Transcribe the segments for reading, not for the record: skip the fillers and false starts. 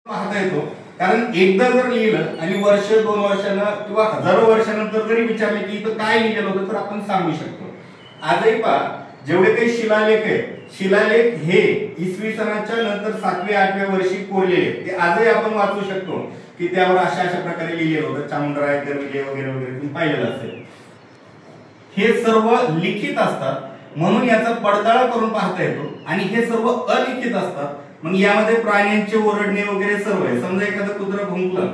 पाहता येतो। कारण एकदा जर लिहिलं आणि वर्ष 2 वर्षानं किंवा हजारो वर्षानंतर जरी विचारले की इथं काय लिहिलेलं होतं तर आपण सांगू शकतो। आजही पहा जेवढे काही शिलालेख आहेत, शिलालेख हे इसवी सनाच्या नंतर 7व्या 8व्या वर्षी कोरलेले ते आजही आपण वाचू शकतो की त्यावर अशा अशा प्रकारे लिहिलेलं होतं। चामुंडराय वगैरे वगैरे तुम्ही पाहिलेलं असेल। हे सर्व लिखित असतात म्हणून याचा पडताळा करून पाहता येतो आणि हे सर्व अलिखित असतात। मग यामध्ये प्राण्यांचे ओरडणे वगैरे सर्व आहे। समजा एखादं कुत्रं भुंकलं,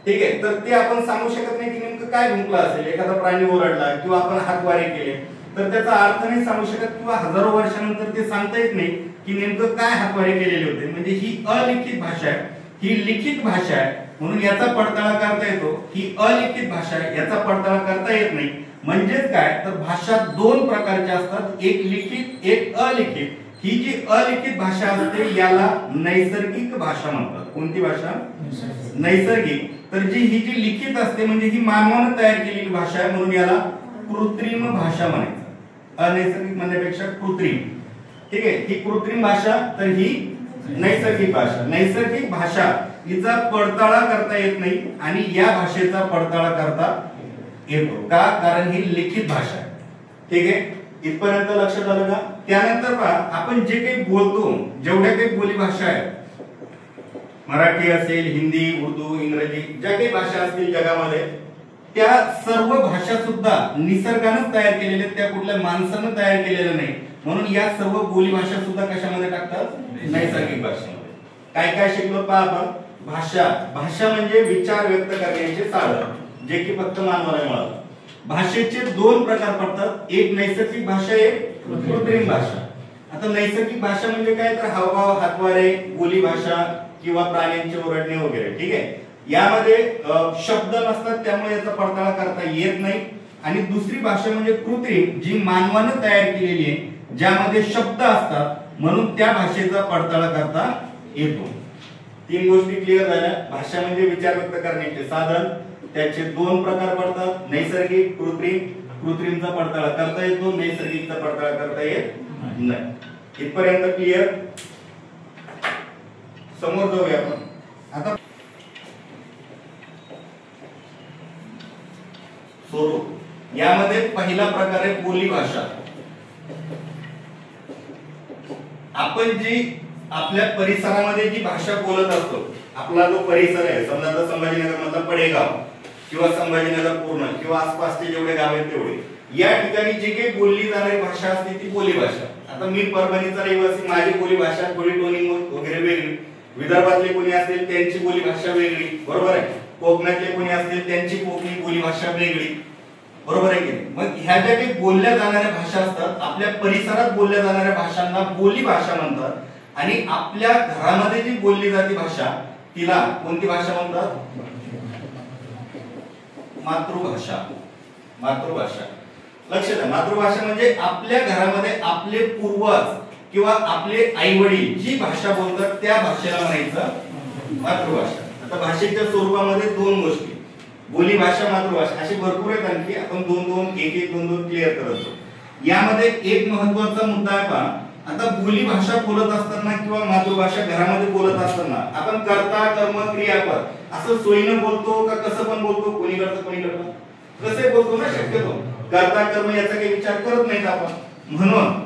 ठीक आहे, तर ते आपण सांगू शकत नाही की नेमकं काय भुंकलं असेल। एखादा प्राणी ओरडला किंवा आपण हातवारे केले तर त्याचा अर्थ नाही सांगू शकत किंवा हजारो वर्षानंतर ते सांगता येत नाही की नेमकं काय हातवारे केलेले होते। म्हणजे ही अलिखित भाषा आहे, ही लिखित भाषा आहे म्हणून याचा पडताळा करता येतो। ही अलिखित भाषा आहे, याचा पडताळा करता येत नाही। म्हणजेच काय तर भाषा दोन प्रकारच्या असतात, एक लिखित एक अलिखित। ही जी अलिखित भाषा असते याला नैसर्गिक भाषा म्हणतात। कोणती भाषा? नैसर्गिक। तर जी ही जी लिखित असते म्हणजे ही मानवाने तयार केलेली भाषा आहे म्हणून याला कृत्रिम भाषा म्हणायचं। अनैसर्गिक म्हणण्यापेक्षा कृत्रिम, ठीक आहे। ही कृत्रिम भाषा तर ही नैसर्गिक भाषा। नैसर्गिक भाषा हिचा पडताळा करता येत नाही आणि या भाषेचा पडताळा करता येतो का? कारण ही लिखित भाषा आहे, ठीक आहे। इथपर्यंत लक्षात आलं का? त्यानंतर पहा आपण जे काही बोलतो, जेवढ्या काही बोली भाषा आहेत, मराठी असेल, हिंदी, उर्दू, इंग्रजी, ज्या काही भाषा असतील जगामध्ये त्या सर्व भाषा सुद्धा निसर्गाने तयार केलेल्या, त्या कुठल्या माणसाने तयार केलेल्या नाही। म्हणून या सर्व बोली भाषा सुद्धा कशामध्ये टाकतात? नैसर्गिक भाषेमध्ये। काय काय शिकलो पहा आपण? भाषा, भाषा म्हणजे विचार व्यक्त करण्याचे साधन जे की फक्त मानवाला मिळालं। भाषेचे दोन प्रकार पडतात, एक नैसर्गिक भाषा, एक कृत्रिम भाषा। आता नैसर्गिक भाषा म्हणजे काय तर हावभाव, हातवारे, बोली भाषा किंवा प्राण्यांचे ओरडणे वगैरे, ठीक आहे। यामध्ये शब्द नसतात त्यामुळे याचा पडताळा करता येत नाही। आणि दुसरी भाषा म्हणजे कृत्रिम, जी मानवाने तयार केलेली आहे, ज्यामध्ये शब्द असतात म्हणून त्या भाषेचा पडताळा करता येतो। तीन गोष्टी क्लिअर झाल्या। भाषा म्हणजे विचार व्यक्त करण्याचे साधन, त्याचे दोन प्रकार पडतात, नैसर्गिक, कृत्रिम। कृत्रिमचा पडताळा करता येतो, नैसर्गिकचा पडताळा करता येत नाही। इथपर्यंत क्लिअर? समोर जाऊया आपण आता। स्वरूप, यामध्ये पहिला प्रकार आहे बोली भाषा। आपण जी आपल्या परिसरामध्ये जी भाषा बोलत असतो, आपला जो परिसर आहे, समजा आता संभाजीनगर मधला पडेगाव किंवा संभाजीनगर पूर्ण किंवा आसपासचे जेवढे गाव आहेत तेवढे, या ठिकाणी जी काही बोलली जाणारी भाषा असते ती बोली भाषा। आता मी परभणीचा रहिवासी, माझी बोली भाषा थोडी टोनिंग वगैरे वेगळी, विदर्भातले कोणी असतील त्यांची बोली भाषा वेगळी, बरोबर आहे। कोकणातले कोणी असतील त्यांची कोकणी बोली भाषा वेगळी, बरोबर आहे की नाही? मग ह्या ज्या काही बोलल्या जाणाऱ्या भाषा असतात, आपल्या परिसरात बोलल्या जाणाऱ्या भाषांना बोली भाषा म्हणतात। आणि आपल्या घरामध्ये जी बोलली जाते भाषा तिला कोणती भाषा म्हणतात? मातृभाषा। मातृभाषा लक्षात आहे, मातृभाषा म्हणजे आपल्या घरामध्ये आपले पूर्वज किंवा आपले आई वडील जी भाषा बोलतात त्या भाषेला म्हणायचं मातृभाषा। आता भाषेच्या स्वरूपामध्ये दोन गोष्टी, बोली भाषा, मातृभाषा, असे भरपूर आहेत। आणखी आपण दोन एक क्लिअर करतो। यामध्ये एक महत्त्वाचा मुद्दा आहे पहा, आता बोली भाषा बोलत असताना किंवा मातृभाषा घरामध्ये बोलत असताना आपण कर्ता, कर्म, क्रियापद असं सोयीनं बोलतो का कसं पण बोलतो? कोणी करतं कोणी करतं, कसे बोलतो ना शक्यतो कर्ता कर्म याचा काही विचार करत नाहीत आपण। म्हणून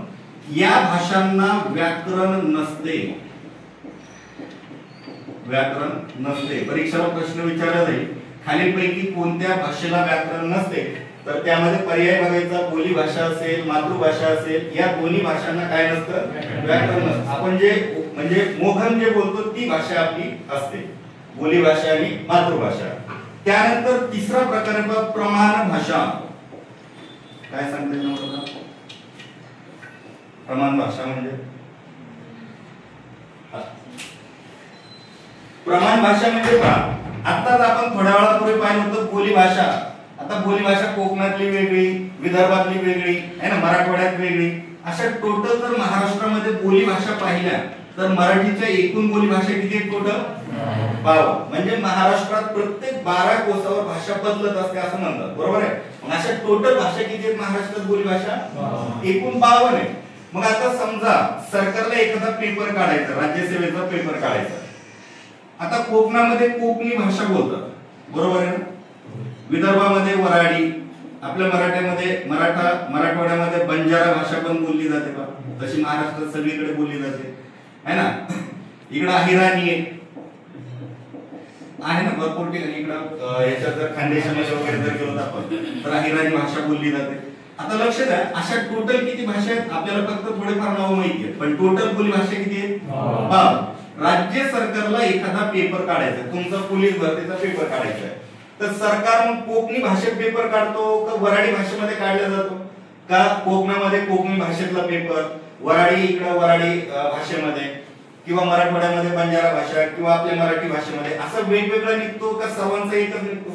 या भाषांना व्याकरण नसते, व्याकरण नसते। परीक्षेला प्रश्न विचारला जाईल खालीलपैकी कोणत्या भाषेला व्याकरण नसते, तर त्यामध्ये पर्याय बघायचा, बोली भाषा असेल, मातृभाषा असेल, या दोन्ही भाषांना काय नसतं? व्याकरण नसतं। आपण जे म्हणजे मोघम जे बोलतो ती भाषा आपली असते, बोली भाषा आणि मातृभाषा। त्यानंतर तिसरा प्रकार आहे प्रमाण भाषा। काय सांगता येईल मला? प्रमाण भाषा म्हणजे प्रमाण भाषा म्हणजे पहा, आताच आपण थोड्या वेळापूर्वी पाहिलं होतं बोली भाषा। आता बोली भाषा कोकणातली वेगळी, विदर्भातली वेगळी आहे ना, मराठवाड्यात वेगळी, अशा टोटल जर महाराष्ट्रामध्ये बोली भाषा पाहिल्या तर मराठीच्या एकूण बोली भाषा किती आहेत टोटल? 52। म्हणजे महाराष्ट्रात प्रत्येक 12 कोसावर भाषा बदलत असते असं म्हणतात, बरोबर आहे। मग अशा टोटल भाषा किती आहेत महाराष्ट्रात बोली भाषा? एकूण 52 आहे। मग आता समजा सरकारला एखादा पेपर काढायचा, राज्यसेवेचा पेपर काढायचा, आता कोकणामध्ये कोकणी भाषा बोलतात, बरोबर आहे ना. विदर्भामध्ये वराडी, आपल्या मराठवाड्यामध्ये बंजारा भाषा पण बोलली जाते बा, तशी महाराष्ट्रात सगळीकडे बोलली जाते है ना. इकडं अहिराणी आहे ना भरपूर ठिकाणी. इकडं याच्यात जर खानदेशामध्ये वगैरे जर गेलो आपण तर अहिराणी भाषा बोलली जाते. आता लक्ष द्या, अशा टोटल किती भाषा आहेत आपल्याला फक्त थोडेफार नाव माहिती आहे, पण टोटल बोली भाषा किती आहेत. राज्य सरकारला एखादा पेपर काढायचा, तुमचा पोलीस भरतीचा पेपर काढायचा आहे, तर सरकार मग कोकणी भाषेत पेपर काढतो का वराडी भाषेमध्ये काढला जातो, का कोकणामध्ये कोकणी भाषेतला पेपर, वराडी इकडे वराडी भाषेमध्ये, किंवा मराठवाड्यामध्ये बंजारा भाषा किंवा आपल्या मराठी भाषेमध्ये, असं वेगवेगळं निघतो का सर्वांचा एकच निघतो.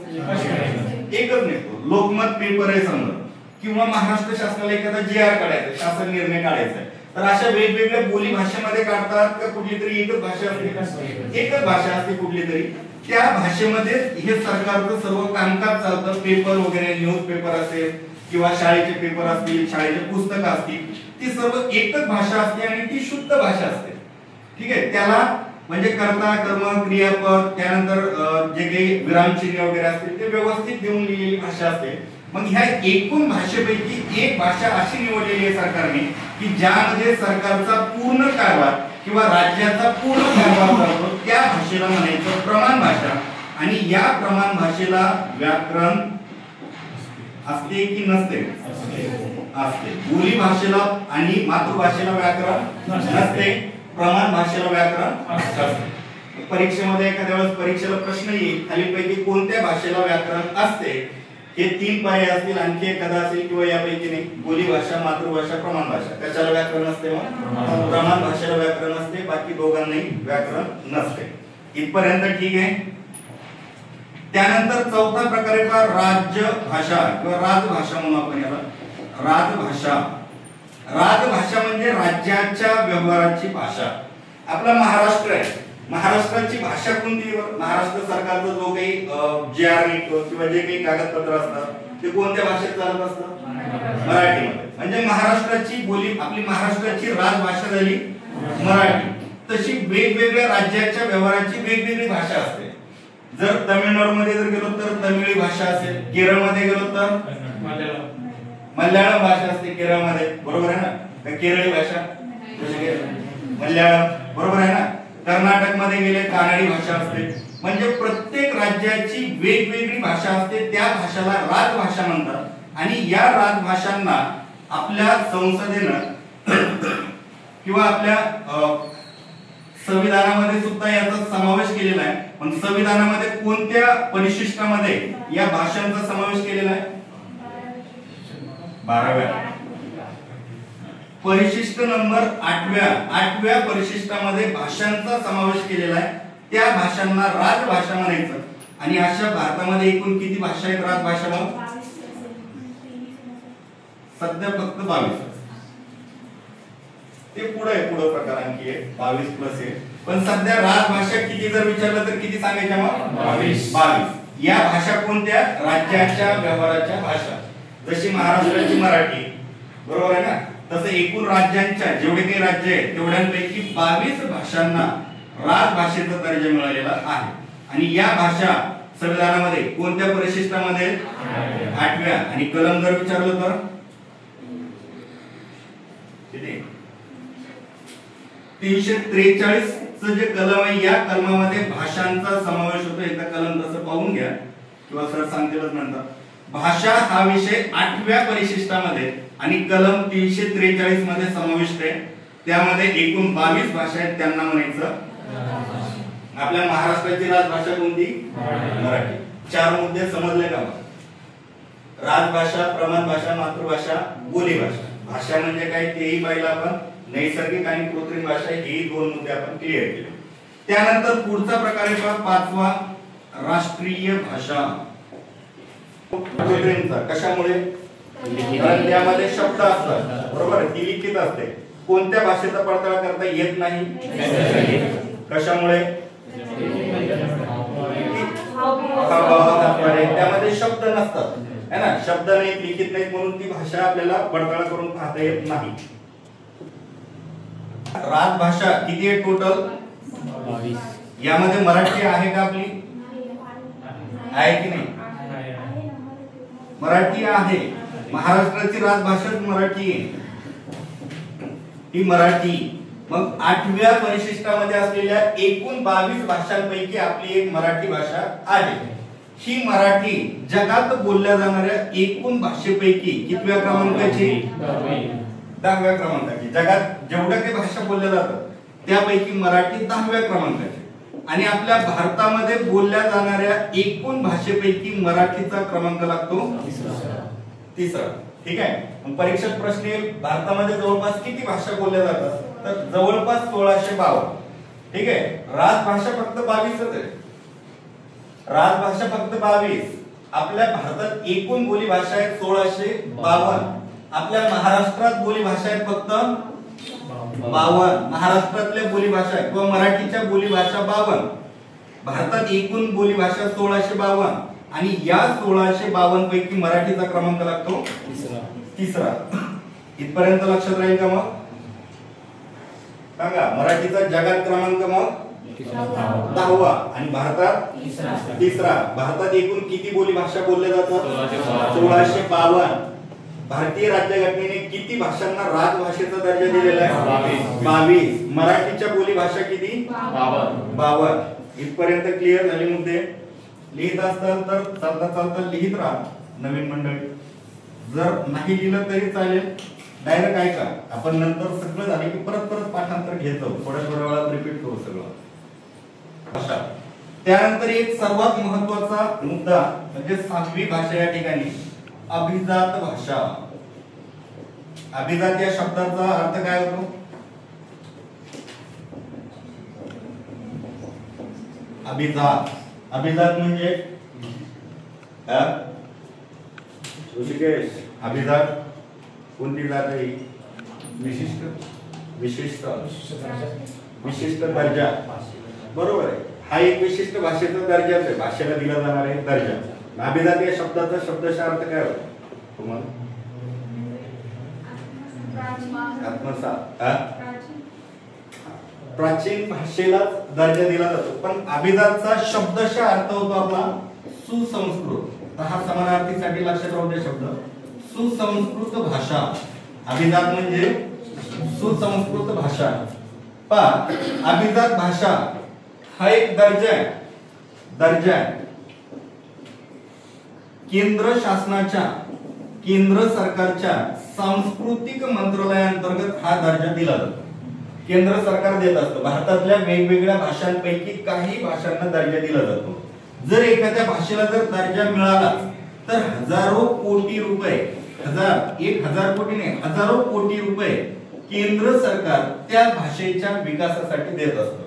एकच निघतो. लोकमत पेपर आहे समजा, किंवा महाराष्ट्र शासनाला एखादा GR काढायचा, शासन निर्णय काढायचा आहे, तर अशा वेगवेगळ्या बोली भाषेमध्ये काढतात का कुठली तरी एकच भाषा असते. एकच भाषा असते कुठली तरी, त्या भाषेमध्ये हे सरकारचं सर्व कामकाज चालतं. पेपर वगैरे, न्यूज पेपर असेल किंवा शाळेचे पेपर असतील, शाळेचे पुस्तकं असतील, ती सर्व एकच भाषा असते आणि ती शुद्ध भाषा असते. ठीक आहे. त्याला म्हणजे कर्ता, कर्म, क्रियापद, त्यानंतर जे काही विरामचिन्ह वगैरे असतील ते व्यवस्थित देऊन लिहिलेली भाषा असते. मग ह्या एकूण भाषेपैकी एक भाषा अशी निवडलेली आहे सरकारने की ज्यामध्ये सरकारचा पूर्ण कारभार किंवा राज्याचा पूर्ण कारभार चालतो, त्या भाषेला म्हणायचं प्रमाण भाषा. आणि या प्रमाण भाषेला व्याकरण असते की नसते. असते. बोली भाषेला आणि मातृभाषेला व्याकरण नसते, प्रमाण भाषेला व्याकरण असते. परीक्षेमध्ये एखाद्या वेळेस परीक्षेला प्रश्न येईल, खालीलपैकी कोणत्या भाषेला व्याकरण असते, हे 3 पर्याय असतील, आणखी एखादा असेल किंवा यापैकी नाही. बोली भाषा, मातृभाषा, प्रमाण भाषा. कशाला व्याकरण असते मग. प्रमाण भाषेला व्याकरण असते, बाकी दोघांनाही व्याकरण नसते. इथपर्यंत ठीक आहे. त्यानंतर चौथा प्रकार आहे राज्य भाषा किंवा राजभाषा म्हणून आपण याला. राजभाषा. राजभाषा म्हणजे राज्याच्या व्यवहाराची भाषा. आपला महाराष्ट्र आहे, महाराष्ट्राची भाषा कोणती. महाराष्ट्र सरकारचा जो काही GR निघतो किंवा जे काही कागदपत्र असतात ते कोणत्या भाषेत चालत असतात. मराठीमध्ये. म्हणजे महाराष्ट्राची बोली, आपली महाराष्ट्राची राजभाषा झाली मराठी. तशी वेगवेगळ्या राज्याच्या व्यवहाराची वेगवेगळी भाषा असते. जर तामिळनाडूमध्ये जर गेलो तर तमिळी भाषा असेल, केरळमध्ये गेलो तर मल्याळम भाषा असते केरळमध्ये, बरोबर आहे ना. केरळी भाषा मल्याळम, बरोबर आहे ना. कर्नाटक मध्ये गेले कानडी भाषा असते. म्हणजे प्रत्येक राज्याची वेगवेगळी भाषा असते, त्या भाषेला राजभाषा म्हणतात. आणि या राजभाषांना आपल्या संसदेनं किंवा आपल्या संविधानामध्ये सुद्धा याचा समावेश केलेला आहे. पण संविधानामध्ये कोणत्या परिशिष्टामध्ये या भाषांचा समावेश केलेला आहे. 12व्या परिशिष्ट नंबर 8व्या परिशिष्टामध्ये भाषांचा समावेश केलेला आहे. त्या भाषांना राजभाषा म्हणायचं. आणि अशा भारतामध्ये एकूण किती भाषा आहेत राजभाषा मग. सध्या फक्त 22. ते पुढे प्रकार आणखी आहे 22+ आहे. पण सध्या राजभाषा किती जर विचारलं तर किती सांगायच्या मग 22. या भाषा कोणत्या. राज्याच्या व्यवहाराच्या भाषा. जशी महाराष्ट्राची मराठी, बरोबर आहे ना, तसं एकूण राज्यांच्या जेवढे काही राज्य आहेत तेवढ्यांपैकी 22 भाषांना राजभाषेचा दर्जा मिळालेला आहे. आणि या भाषा संविधानामध्ये कोणत्या परिशिष्टामध्ये 8व्या. आणि कलम जर विचारलं तर किती 343 चं जे कलम आहे या कलमामध्ये भाषांचा समावेश होतो. एकदा कलम तसं पाहून घ्या किंवा सर सांगतीलच नंतर. भाषा हा विषय 8व्या परिशिष्टामध्ये आणि कलम 343 मध्ये समाविष्ट आहे. त्यामध्ये एकूण 22 भाषा आहेत, त्यांना म्हणायचं. आपल्या महाराष्ट्राची राजभाषा कोणती. मराठी. 4 मुद्दे समजले का. राजभाषा, प्रमाण भाषा, मातृभाषा, बोली भाषा. भाषा म्हणजे काय तेही पाहिलं आपण. नैसर्गिक आणि कृत्रिम भाषा, हेही 2 मुद्दे आपण क्लिअर केले. त्यानंतर पुढचा प्रकार आहे 5वा राष्ट्रीय भाषा. कृत्रिमचा कशामुळे. कारण त्यामध्ये शब्द असतात, बरोबर. ती लिखित असते. कोणत्या भाषेचा पडताळा करता येत नाही. कशामुळे. त्यामध्ये शब्द नसतात है ना. शब्द नाहीत, लिखित नाहीत, म्हणून ती भाषा आपल्याला पडताळा करून पाहता येत नाही. राजभाषा किती आहे टोटल यामध्ये मराठी आहे का आपली? आहे की नाही? मराठी आहे. महाराष्ट्राची राजभाषाच मराठी आहे, ही मराठी. मग 8व्या परिशिष्टामध्ये असलेल्या एकूण 22 भाषांपैकी आपली एक मराठी भाषा आहे. ही मराठी जगात बोलल्या जाणाऱ्या एकूण भाषेपैकी कितव्या क्रमांकाची? 10व्या क्रमांकाची. जगात जेवढ्या काही भाषा बोलल्या जातात त्यापैकी मराठी 10व्या क्रमांकाची. आणि आपल्या भारतामध्ये बोलल्या जाणाऱ्या एकूण भाषेपैकी मराठीचा क्रमांक लागतो तिसरा. ठीक आहे. परीक्षेत प्रश्न येईल, भारतामध्ये जवळपास किती भाषा बोलल्या जातात? तर जवळपास 1652. ठीक आहे. राजभाषा फक्त 22च आहे. राजभाषा फक्त 22. आपल्या भारतात एकूण बोली भाषा आहेत 1652. आपल्या महाराष्ट्रात बोली भाषा आहेत फक्त 52. महाराष्ट्रातल्या बोली भाषा किंवा मराठीच्या बोली भाषा 52. भारतात एकूण बोली भाषा 1652 आणि या 1652 पैकी मराठीचा क्रमांक लागतो तिसरा. इथपर्यंत लक्षात राहील का? मग सांगा, मराठीचा जगात क्रमांक मग 10वा आणि भारतात तिसरा. भारतात एकूण किती बोली भाषा बोलल्या जातात? 1652. भारतीय राज्यघटनेने किती भाषांना राजभाषेचा दर्जा दिलेला आहे? 22. मराठीच्या बोली भाषा किती? 52. इथपर्यंत क्लिअर झाले मुद्दे? लिहित असाल तर चालता चालता लिहित राहा नवीन मंडळी. जर नाही लिहिलं तरी चालेल, डायरेक्ट ऐका. आपण नंतर सगळं झालं की परत परत पाठांतर घेतो, थोड्या थोड्या वेळात रिपीट करू सगळं भाषा. त्यानंतर एक सर्वात महत्त्वाचा मुद्दा म्हणजे 6वी भाषा या ठिकाणी अभिजात भाषा. अभिजात या शब्दाचा अर्थ काय होतो? अभिजात. अभिजात म्हणजे ऋषिकेश, अभिजात कोणती जात आहे? विशिष्ट विशिष्ट विशिष्ट दर्जा. बरोबर आहे. हा एक विशिष्ट भाषेचा दर्जा आहे, भाषेला दिला जाणार आहे दर्जा. अभिजात या शब्दाचा शब्दशः अर्थ काय होतो तुम्हाला? आत्मसात. प्राचीन भाषेला दर्जा दिला जातो. पण अभिजातचा शब्दशः अर्थ होतो आपला सुसंस्कृत. हा समानार्थीसाठी लक्षात राहू दे शब्द सुसंस्कृत भाषा. अभिजात म्हणजे सुसंस्कृत भाषा. अभिजात भाषा हा एक दर्जा आहे. दर्जा आहे. केंद्र शासनाच्या, केंद्र सरकारच्या सांस्कृतिक मंत्रालयाअंतर्गत हा दर्जा दिला जातो. केंद्र सरकार देत असतं. भारतातल्या वेगवेगळ्या भाषांपैकी काही भाषांना दर्जा दिला जातो. जर एखाद्या भाषेला जर दर्जा मिळाला तर हजारो कोटी रुपये, 1000 कोटी नाही, हजारो कोटी रुपये केंद्र सरकार त्या भाषेच्या विकासासाठी देत असतं.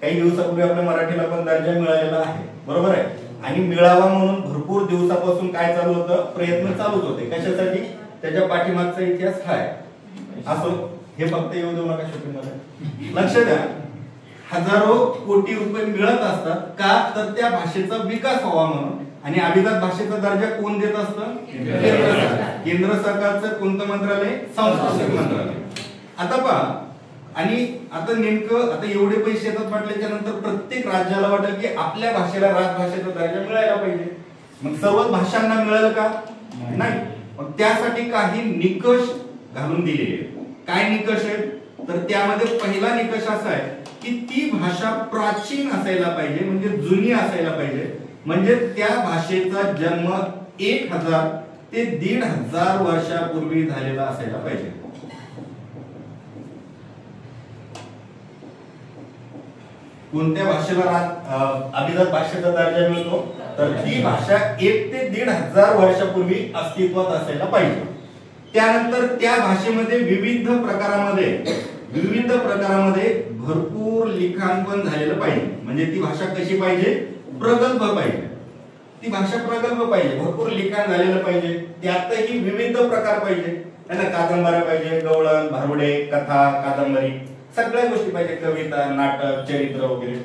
काही दिवसापूर्वी आपल्या मराठीला पण दर्जा मिळालेला आहे, बरोबर आहे. आणि मिळावा म्हणून भरपूर दिवसापासून काय चालू होतं? प्रयत्न चालूच होते. कशासाठी? त्याच्या पाठीमागचा इतिहास काय असो, हे फक्त येऊ देऊ नका शोधून. लक्ष द्या, हजारो कोटी रुपये मिळत असतात का? तर त्या भाषेचा विकास व्हावा म्हणून. आणि अभिजात भाषेचा दर्जा कोण देत असतं? केंद्र सरकार. केंद्र सरकारचं कोणतं मंत्रालय? सांस्कृतिक मंत्रालय. आता पहा, आणि आता नेमकं आता एवढे पैसे येतात म्हटल्याच्या नंतर प्रत्येक राज्याला वाटेल की आपल्या भाषेला राजभाषेचा दर्जा मिळायला पाहिजे. मग सर्वच भाषांना मिळेल का? नाही. मग त्यासाठी काही निकष घालून दिलेले. काय निकष आहेत? तर त्यामध्ये पहिला निकष असा आहे की ती भाषा प्राचीन असायला पाहिजे, म्हणजे जुनी असायला पाहिजे. म्हणजे त्या भाषेचा जन्म 1000 ते 1500 वर्षापूर्वी झालेला असायला पाहिजे. कोणत्या भाषेला अभिजात भाषेचा दर्जा मिळतो? तर ती भाषा 1 ते 1500 वर्षापूर्वी अस्तित्वात असायला पाहिजे. त्यानंतर त्या भाषेमध्ये विविध प्रकारामध्ये भरपूर लिखाण पण झालेलं पाहिजे. म्हणजे ती भाषा कशी पाहिजे? प्रगल्भ पाहिजे. ती भाषा प्रगल्भ पाहिजे, भरपूर लिखाण झालेलं पाहिजे. त्यातही विविध प्रकार पाहिजे. कादंबऱ्या पाहिजे, गवळण, भारुडे, कथा, कादंबरी, सगळ्या गोष्टी पाहिजे. कविता, नाटक, चरित्र वगैरे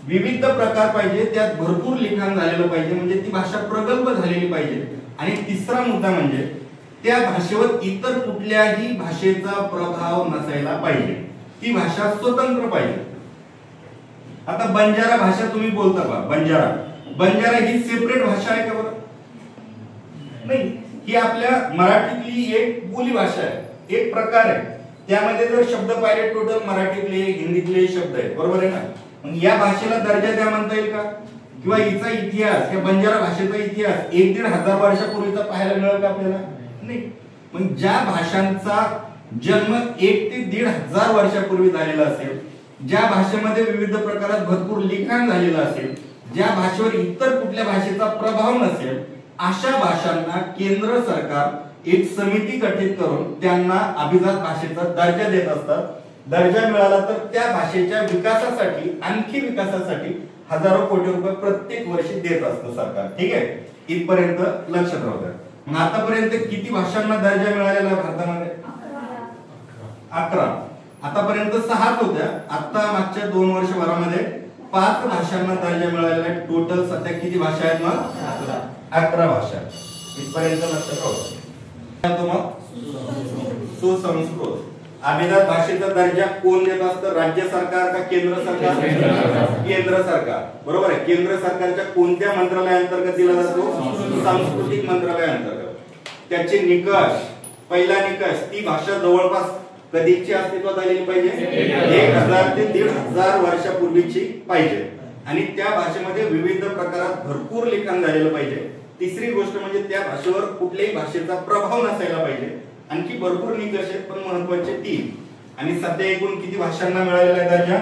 विविध प्रकार पाहिजे. त्यात भरपूर लिखाण झालेलं पाहिजे. म्हणजे ती भाषा प्रगल्भ झालेली पाहिजे. आणि तिसरा मुद्दा म्हणजे त्या भाषेवर इतर कुठल्याही भाषेचा प्रभाव नसायला पाहिजे. ती भाषा स्वतंत्र पाहिजे. आता बंजारा भाषा तुम्ही बोलता का? बंजारा ही सेपरेट भाषा आहे का बरं? नाही, ही आपल्या मराठीतली एक बोली भाषा आहे, एक प्रकार आहे. त्यामध्ये जर शब्द पाहिले टोटल मराठीतले हिंदीतले शब्द आहेत, बरोबर आहे ना? मग या भाषेला दर्जा द्या म्हणता येईल का? किंवा हिचा इतिहास, या बंजारा भाषेचा इतिहास 1-1.5 हजार वर्षापूर्वीचा पाहायला मिळेल का आपल्याला? नाही. मग ज्या भाषांचा जन्म 1 ते 1.5 हजार वर्षापूर्वी झालेला असेल, ज्या भाषेमध्ये विविध प्रकारात भरपूर लिखाण झालेलं असेल, ज्या भाषेवर इतर कुठल्या भाषेचा प्रभाव नसेल, अशा भाषांना केंद्र सरकार एक समिती गठीत करून त्यांना अभिजात भाषेचा दर्जा देत असतात. दर्जा मिळाला तर त्या भाषेच्या विकासासाठी, आणखी विकासासाठी हजारो कोटी रुपये प्रत्येक वर्षी देत असतं सरकार. ठीक आहे, इथपर्यंत लक्षात राहू द्या. मग आतापर्यंत किती भाषांना दर्जा मिळालेला आहे भारतामध्ये? 11. आतापर्यंत 6च होत्या. आता मागच्या 2 वर्षभरामध्ये 5 भाषांना दर्जा मिळालेला आहे. टोटल सध्या किती भाषा आहेत मग? 11 भाषा. इथपर्यंत लक्षात राहू द्या. मग सुसंस्कृत अभिजात भाषेचा दर्जा कोण देत असतं? राज्य सरकार का केंद्र सरकार? केंद्र सरकार, बरोबर आहे. केंद्र सरकारच्या कोणत्या मंत्रालयाअंतर्गत दिला जातो? सांस्कृतिक मंत्रालयाअंतर्गत. त्याचे निकष, पहिला निकष, ती भाषा जवळपास कधीची अस्तित्वात आलेली पाहिजे? 1000 ते 1500 वर्षापूर्वीची पाहिजे, आणि त्या भाषेमध्ये विविध प्रकारात भरपूर लिखाण झालेलं पाहिजे. तिसरी गोष्ट म्हणजे त्या भाषेवर कुठल्याही भाषेचा प्रभाव नसायला पाहिजे. आणखी भरपूर निकष आहेत, पण महत्त्वाचे 3. आणि सध्या एकूण किती भाषांना मिळालेला आहे दर्जा?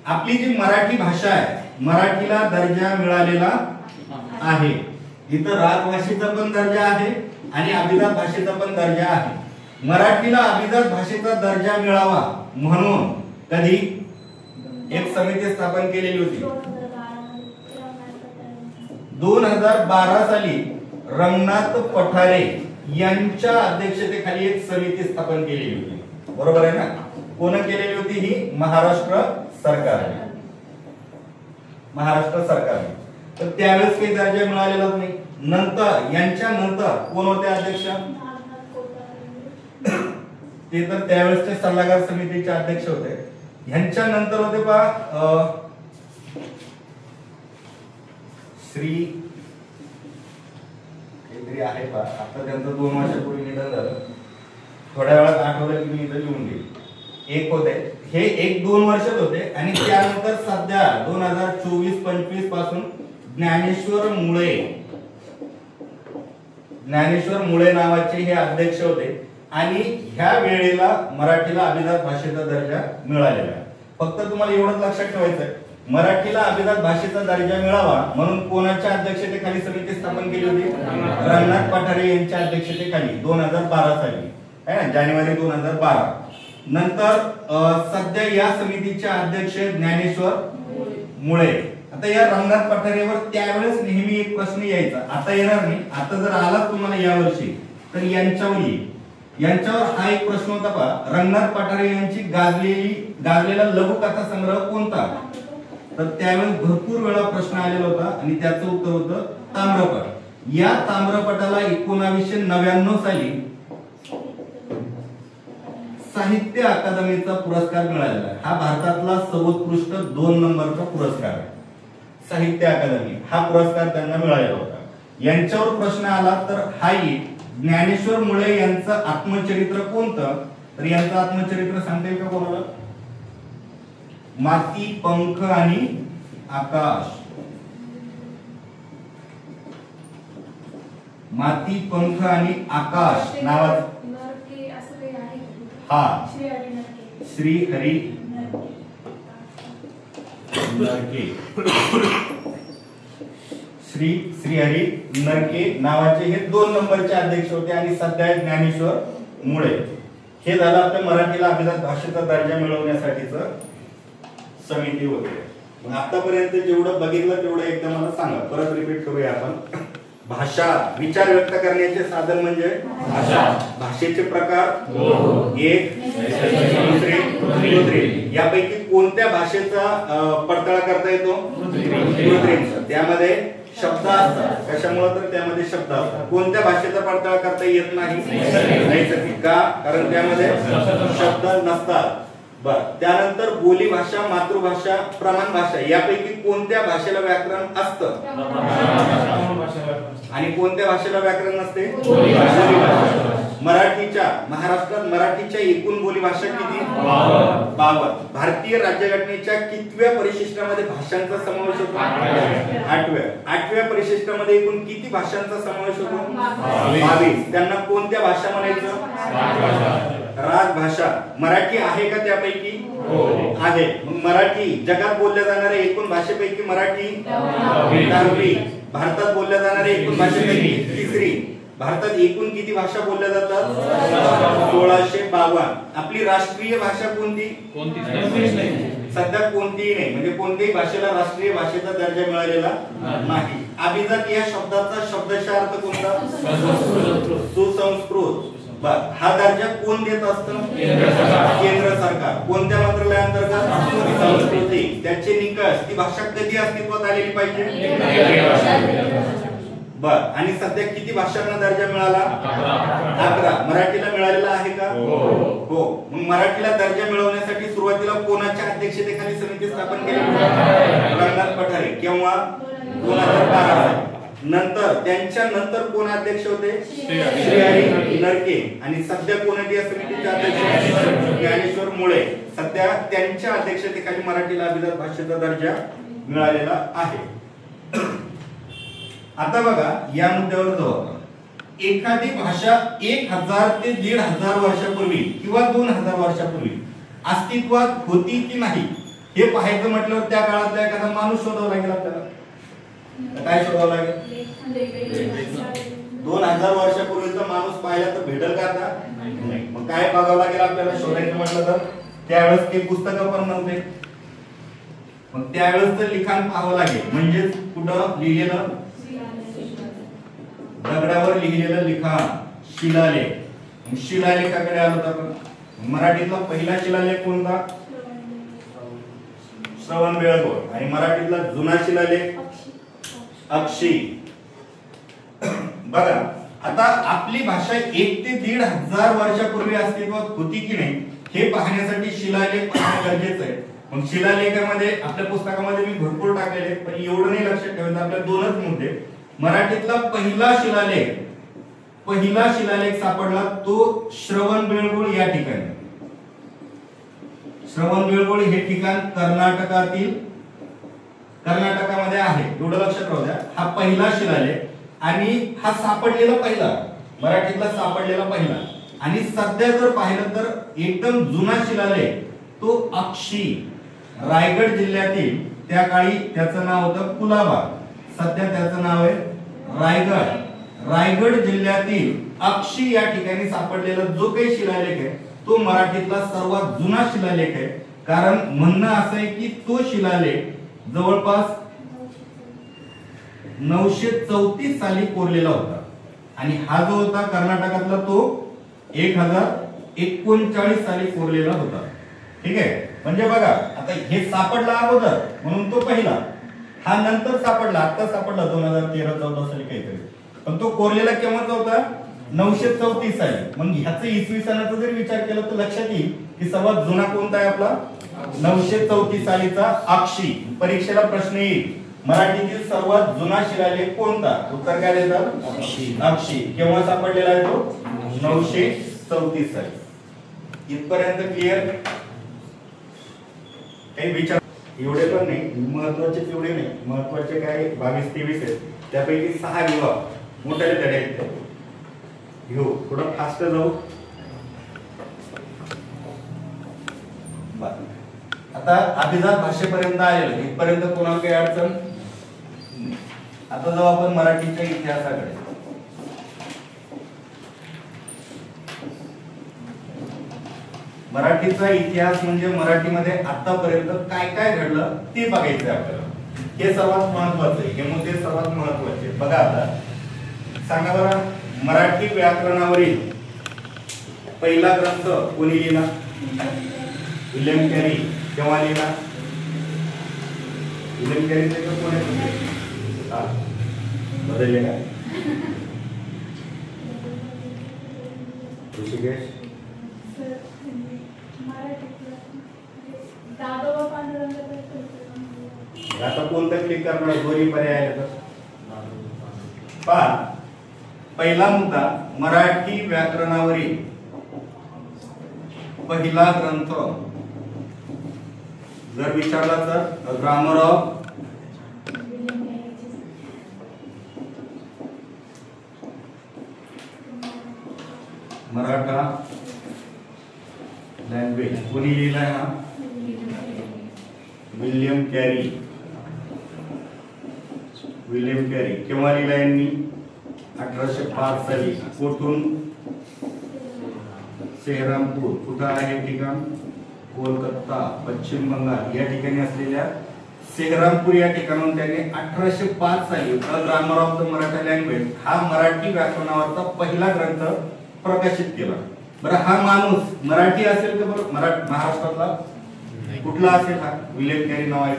आपली जी मराठी भाषा आहे, मराठीला दर्जा मिळालेला आहे. इथं राजभाषेचा पण दर्जा आहे आणि अभिजात भाषेचा पण दर्जा आहे. मराठीला अभिजात भाषेचा दर्जा मिळावा म्हणून कधी एक समिती स्थापन केलेली होती. 2012 साली रंगनाथ पठारे यांच्या अध्यक्षतेखाली एक समिती स्थापन केलेली होती, बरोबर आहे ना? कोण केलेली होती ही? महाराष्ट्र सरकारने. महाराष्ट्र सरकारने. तर त्यावेळेस काही दर्जा मिळालेला नाही. नंतर, यांच्या नंतर कोण होते अध्यक्ष? ते तर त्यावेळेसचे सल्लागार समितीचे अध्यक्ष होते. यांच्या नंतर होते पहा श्री काहीतरी आहे पहा, आता त्यांचं 2 वर्षापूर्वी निधन झालं. थोड्या वेळात आठवलं की मी इथं लिहून घेईन. एक होते, हे 1-2 वर्षात होते. आणि त्यानंतर सध्या 2024-25 पासून ज्ञानेश्वर मुळे नावाचे हे अध्यक्ष होते. आणि ह्या वेळेला मराठीला अभिजात भाषेचा दर्जा मिळालेला आहे. फक्त तुम्हाला एवढंच लक्षात ठेवायचं, मराठीला अभिजात भाषेचा दर्जा मिळावा म्हणून कोणाच्या अध्यक्षतेखाली समिती स्थापन केली होती? रंगनाथ पठारे यांच्या अध्यक्षतेखाली 2012 साली, है ना, जानेवारी 2012. नंतर सध्या या समितीचे अध्यक्ष ज्ञानेश्वर मुळे. आता या रंगनाथ पठारेवर त्यावेळेस नेहमी एक प्रश्न यायचा, आता येणार नाही. आता जर आला तुम्हाला यावर्षी तर यांच्यावर येईल. यांच्यावर हा एक प्रश्न होता पहा, रंगनाथ पठारे यांची गाजलेला लघुकथा संग्रह कोणता? तर त्यावेळेस भरपूर वेळा प्रश्न आलेला होता आणि त्याचं उत्तर होतं ताम्रपट. या ताम्रपटाला 1999 साली साहित्य अकादमीचा पुरस्कार मिळालेला आहे. हा भारतातला सर्वोत्कृष्ट 2 नंबरचा पुरस्कार आहे. साहित्य अकादमी हा पुरस्कार त्यांना मिळालेला होता. यांच्यावर प्रश्न आला तर हाही ज्ञानेश्वर मुळे यांचं आत्मचरित्र कोणतं? तर यांचं आत्मचरित्र सांगता येईल का कोणाला? माती, पंख आणि आकाश. माती, पंख आणि आकाश नावाचं, हा, श्री हरी नरके. श्री हरी नरके नावाचे हे 2 नंबरचे अध्यक्ष होते. आणि सध्या ज्ञानेश्वर मुळे. हे झालं आपल्या मराठीला अभिजात भाषेचा दर्जा मिळवण्यासाठीच समिती होते. मग आतापर्यंत जेवढं बघितलं तेवढं एकदा मला सांगा, परत रिपीट करूया आपण. भाषा, विचार व्यक्त करण्याचे साधन म्हणजे भाषा. भाषेचे प्रकार 1, दुसरे, कृत्रिम. यापैकी कोणत्या भाषेचा पडताळा करता येतो? कृत्रिमचा. त्यामध्ये शब्द असतात. कशामुळे? तर त्यामध्ये शब्द असतात. कोणत्या भाषेचा पडताळा करता येत नाही? नैसर्गिक. का? कारण त्यामध्ये शब्द नसतात. बर, त्यानंतर बोली भाषा, मातृभाषा, प्रमाण भाषा यापैकी कोणत्या भाषेला व्याकरण असतं आणि कोणत्या भाषेला व्याकरण नसते? मराठीच्या, महाराष्ट्रात मराठीच्या एकूण बोली भाषा किती? 52. भारतीय राज्यघटनेच्या कितव्या परिशिष्टामध्ये भाषांचा समावेश होतो? 8व्या. 8व्या परिशिष्टामध्ये एकूण किती भाषांचा समावेश होतो? 22. त्यांना कोणत्या भाषा म्हणायचं? राजभाषा. मराठी आहे का त्यापैकी? आहे. मग मराठी जगात बोलल्या जाणाऱ्या एकूण भाषेपैकी मराठी 10वी. भारतात बोलल्या जाणाऱ्या एकूण भाषेपैकी 3री. भारतात एकूण किती भाषा बोलल्या जातात? 1652. आपली राष्ट्रीय भाषा कोणती? सध्या कोणतीही नाही, म्हणजे कोणत्याही भाषेला राष्ट्रीय भाषेचा दर्जा मिळालेला नाही. अभिजात या शब्दाचा शब्दशः अर्थ कोणता? सुसंस्कृत. हा दर्जा कोण देत असतं? केंद्र सरकार. कोणत्या मंत्रालयाअंतर्गत? संस्कृती. त्याचे निकष, ती भाषा कधी अस्तित्वात आलेली पाहिजे? बर, आणि सध्या किती भाषांना दर्जा मिळाला? 11. मराठीला मिळालेला आहे का? हो. मग मराठीला दर्जा मिळवण्यासाठी सुरुवातीला कोणाच्या अध्यक्षतेखाली समिती स्थापन केली? रंगनाथ पठारे. केव्हा? 2012. नंतर त्यांच्या नंतर कोण अध्यक्ष होते? श्री नरके. आणि सध्या कोण आहे या समितीचे अध्यक्ष? ज्ञानेश्वर मुळे. सध्या त्यांच्या अध्यक्षतेखाली मराठीला अभिजात भाषेचा दर्जा मिळालेला आहे. आता बघा, या मुद्द्यावर जाऊ आपण. एखादी भाषा 1000 ते 1500 वर्षापूर्वी किंवा 2000 वर्षापूर्वी अस्तित्वात होती की नाही हे पाहायचं म्हटल्यावर त्या काळातला एखादा माणूस शोधावा लागेल आपल्याला. काय शोधावं लागेल? 2000 वर्षापूर्वीचा माणूस पाहिला तर भेटेल का आता? नाही. मग काय बघावं लागेल आपल्याला शोधायचं म्हटलं तर? त्यावेळेस ते पुस्तकं पण नव्हते. मग त्यावेळेस लिखाण पाहावं लागेल. म्हणजे कुठं लिहिलेलं? दगडावर लिहिलेलं लिखाण, शिलालेख. शिलालेखाकडे आलो तर मराठीतला पहिला शिलालेख कोणता? श्रवणबेळगोळ. आणि मराठीतला जुना शिलालेख अक्षी. बघा, आता आपली भाषा 1 ते 1500 वर्षापूर्वी अस्तित्वात होती की नाही हे पाहण्यासाठी शिलालेख पाहणं गरजेचं आहे. मग शिलालेखामध्ये आपल्या पुस्तकामध्ये मी भरपूर टाकलेले, पण एवढं नाही लक्षात ठेवायचं. आपल्या 2च मुद्दे. मराठीतला पहिला शिलालेख सापडला तो श्रवणबेळगोळ या ठिकाणी. श्रवणबेळगोळ हे ठिकाण कर्नाटकामध्ये आहे, एवढं लक्षात राहू द्या. हा पहिला शिलालेख आणि हा सापडलेला पहिला, मराठीतला सापडलेला पहिला. आणि सध्या जर पाहिलं तर एकदम जुना शिलालेख तो अक्षी, रायगड जिल्ह्यातील, त्या काळी त्याचं नाव होतं कुलाबा, सध्या त्याचं नाव आहे रायगड. रायगड जिल्ह्यातील अक्षी या ठिकाणी सापडलेला जो काही शिलालेख आहे तो मराठीतला सर्वात जुना शिलालेख आहे. कारण म्हणणं असं आहे की तो शिलालेख जवळपास 934 साली कोरलेला होता. आणि हा जो होता कर्नाटकातला तो 1039 साली कोरलेला होता. ठीक आहे. म्हणजे बघा, आता हे सापडला अगोदर म्हणून तो पहिला, हा नंतर सापडला, आता सापडला 2013-14 साली काहीतरी. पण तो कोरलेला केव्हाचा होता? 934 साली. मग ह्याचं इसवी सनाचा जर विचार केला तर लक्षात येईल की सर्वात जुना कोणता आहे आपला? 934 सालीचा अक्षी. परीक्षेला प्रश्न येईल, मराठीतील सर्वात जुना शिलालेख कोणता? उत्तर काय देतात? अक्षी. केव्हा सापडलेला आहे तो? 934 साली. इथपर्यंत क्लिअर? काही विचार? एवढे पण नाही महत्वाचे, एवढे नाही महत्वाचे. काय 22-23 आहेत, त्यापैकी 6 विभाग मोठे धडे आहेत. घेऊ, थोडं फास्ट जाऊ. आता अभिजात भाषेपर्यंत आलेलो, इथपर्यंत कोणाला काही अडचण? आता जाऊ आपण मराठीच्या इतिहासाकडे. मराठीचा इतिहास म्हणजे मराठीमध्ये आतापर्यंत काय काय घडलं ते बघायचं आपल्याला. हे सर्वात महत्वाचं आहे, हे मुद्दे सर्वात महत्वाचे. बघा, आता सांगा बरं, मराठी व्याकरणावरील पहिला ग्रंथ कोणी लिहिला? William Carey. केव्हा लिहिला? विल्यम कॅरीचे कोण आहे? बदलले का? ऋषिकेश आता कोणतं क्लिक करणार? दोन्ही पर्याय आहेत तर पहा. पहिला मुद्दा, मराठी व्याकरणावरील पहिला ग्रंथ जर विचारला तर ग्रामर ऑफ मराठा लँग्वेज कोणी लिहिलाय? हा विल्यम कॅरी. विल्यम कॅरी केव्हा लिहिला यांनी? 1805 साली. कुठून? सेहरामपूर. कुठं आहे ठिकाण? कोलकाता, पश्चिम बंगाल या ठिकाणी असलेल्या सेहरामपूर या ठिकाणाहून त्याने 1805 साली grammar of the Maratha language हा मराठी व्याकरणावरचा पहिला ग्रंथ प्रकाशित केला. बरं, हा माणूस मराठी असेल का? बरं, महाराष्ट्रातला कुठला असेल? हा विल्यम कॅरी नाव आहे.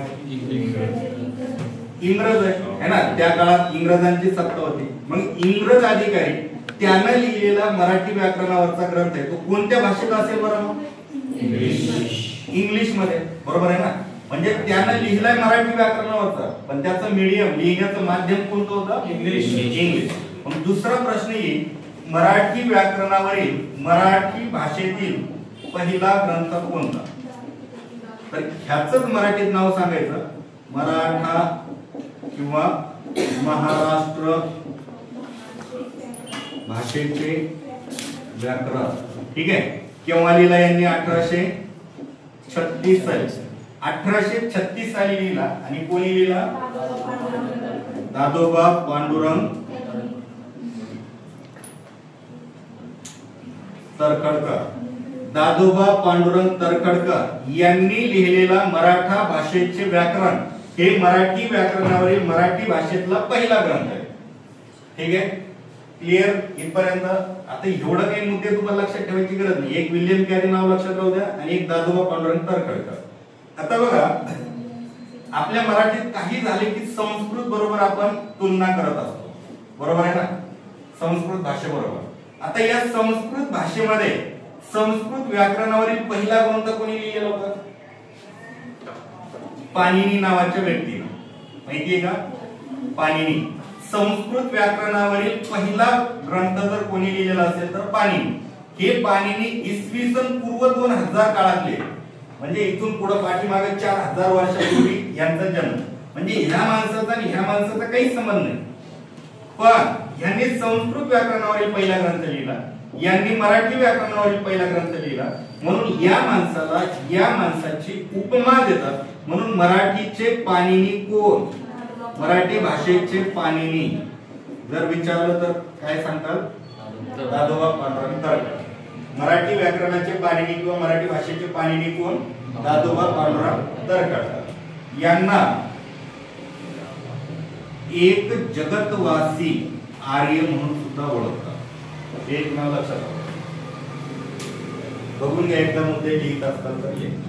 इंग्रज आहे ना, त्या काळात इंग्रजांची सत्ता होती. मग इंग्रज अधिकारी त्यानं लिहिलेला मराठी व्याकरणावरचा ग्रंथ आहे तो कोणत्या भाषेत असेल? बरं, इंग्लिश मध्ये. बरोबर आहे ना. म्हणजे त्यानं लिहिलाय मराठी व्याकरणावरचा, पण त्याचं मीडियम लिहिण्याचं माध्यम कोणतं होतं? इंग्लिश. मग दुसरा प्रश्न येईल, मराठी व्याकरणावरील मराठी भाषेतील पहिला ग्रंथ कोणता? तर ह्याचंच मराठीत नाव सांगायचं, मराठा किंवा महाराष्ट्र भाषेचे व्याकरण. ठीक आहे. केव्हा लिहिला यांनी? 1836 साली. 1836 साली लिहिला. आणि कोणी लिहिला? दादोबा पांडुरंग तरखडकर. दादोबा पांडुरंग तरखडकर यांनी लिहिलेला मराठा भाषेचे व्याकरण हे मराठी व्याकरणावरील मराठी भाषेतला पहिला ग्रंथ आहे. ठीक आहे. क्लिअर इथपर्यंत? आता एवढं काही मुद्दे तुम्हाला लक्षात ठेवायची गरज नाही. एक विल्यम कॅरी नाव लक्षात राहू द्या आणि एक दादोबा पांडुरंग तरखडकर. आता बघा, आपल्या मराठीत काही झाले की संस्कृत बरोबर आपण तुलना करत असतो. बरोबर आहे ना, संस्कृत भाषेबरोबर. आता या संस्कृत भाषेमध्ये संस्कृत व्याकरणावरील पहिला ग्रंथ कोणी लिहिलेला होता? पाणिनी नावाच्या व्यक्तीने. माहितीये का? पाणिनी. संस्कृत व्याकरणावरील पहिला ग्रंथ जर कोणी लिहिलेला असेल तर पाणिनी. हे पाणिनी इसवी सन पूर्व 2000 काळातले, म्हणजे इथून पुढे पाठीमागे 4000 वर्षापूर्वी यांचा जन्म. म्हणजे ह्या माणसाचा आणि ह्या माणसाचा काही संबंध नाही. पण यांनी संस्कृत व्याकरणावरील पहिला ग्रंथ लिहिला, यांनी मराठी व्याकरणावरील पहिला ग्रंथ लिहिला. म्हणून या माणसाला या माणसाची उपमा देतात. म्हणून मराठीचे पाणिनी कोण? मराठी भाषेचे पाणिनी जर विचारलं तर काय सांगतात? दादोबा पांडुरंग तरखडकर. मराठी व्याकरणाचे पाणिनी किंवा मराठी भाषेचे पाणिनी कोण? दादोबा पांडुरंग तरखडकर. यांना एक जगतवासी आर्य म्हणून सुद्धा ओळखतात. एक नाव लक्षात ठेवा. बघून घ्या एकदा मुद्दे लिहित असतात तर लिहा.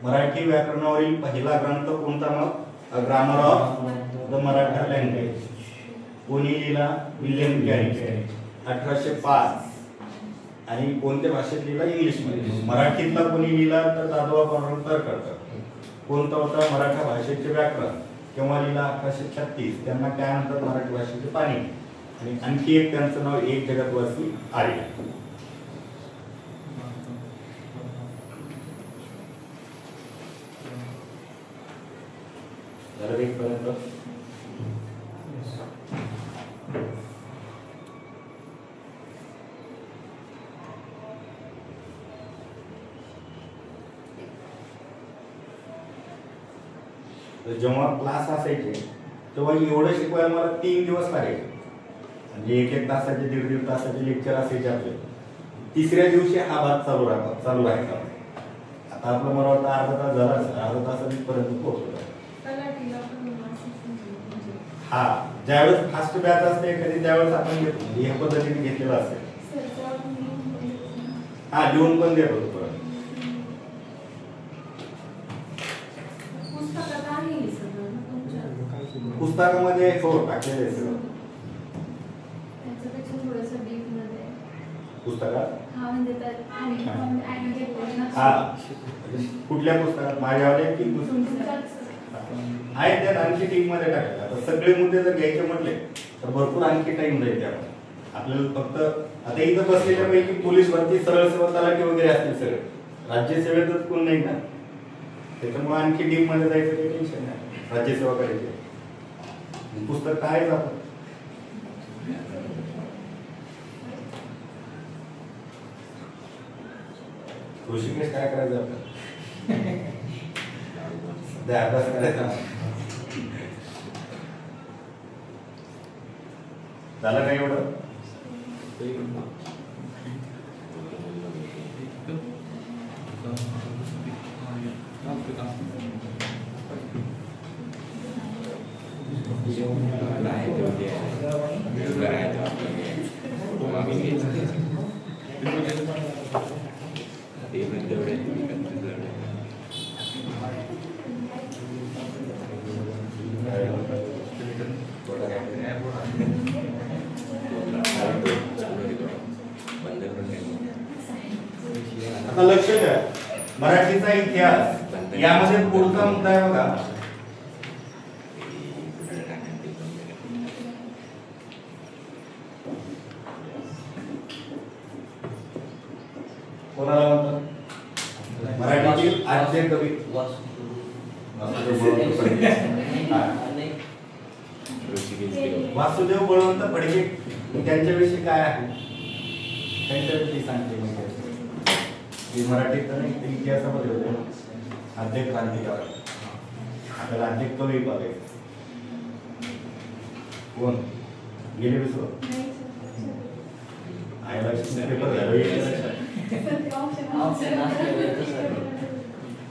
मराठी व्याकरणावरील पहिला ग्रंथ कोणता? मग grammar of the Maratha language. कोणी लिहिला? William carry. 1805. आणि कोणत्या भाषेत लिहिला? इंग्लिश मध्ये. मराठीतला कोणी लिहिला तर दादोबा पांडुरंग तरखडकर. कोणता होता? मराठा भाषेचे व्याकरण. केव्हा लिहिला? 1836. त्यांना काय म्हणतात? मराठी भाषेचे पाणिनी. आणि आणखी एक त्यांचं नाव एक जगतवासी आर्य. एक पर्यंत जेव्हा क्लास असायचे तेव्हा एवढं शिकवायला मला 3 दिवस लागायचे. म्हणजे 1-1 तासाचे 1.5 तासाचे लेक्चर असायचे आपले. तिसऱ्या दिवशी हा भाग चालू राहायचा. आता आपलं मला वाटतं अर्धा तास झाला असेल. अर्धा तासात पर्यंत पोहोचलो. हा, ज्यावेळेस फास्ट बॅच असते एखादी त्यावेळेस आपण घेतो. या पद्धतीने घेतलेलं असेल. हा, लिहून पण देत होतो. पुस्तकामध्ये हो टाकलेलं आहे सगळं त्याच्यापेक्षा थोडंसं डीप मध्ये पुस्तकात. हा म्हणजे हा कुठल्या पुस्तकात माझ्यावाले की आहे त्या आणखी टीम मध्ये टाकायचं. आता सगळे मुद्दे जर घ्यायचे म्हटले तर भरपूर आणखी टाइम जाईल त्यामध्ये. आपल्याला फक्त आता इथं बसलेल्या पैकी पोलीस भरती सरळ सेवा तलाठी वगैरे असतील सगळे, राज्यसेवेतच कोण नाही ना, त्याच्यामुळे आणखी डीप मध्ये जायचं काही टेन्शन नाही. राज्यसेवा करायची पुस्तक काय आपण ऋषिकेश काय करायचं आपण अभ्यास करायचा झालं काय एवढं. आता लक्ष द्या, मराठीचा इतिहास यामध्ये पुढचा मुद्दा आहे बघा. कोणाला म्हणतात मराठीतील आद्य कवी वासुदेव बळवंत फडके. त्यांच्याविषयी काय आहे, त्यांच्याविषयी सांगते म्हणजे मराठीत इतिहासामध्ये होते आद्य क्रांतिकारक. आपल्याला आद्य कवी बघायचं कोण गेले विसरू आयला पेपर झालं.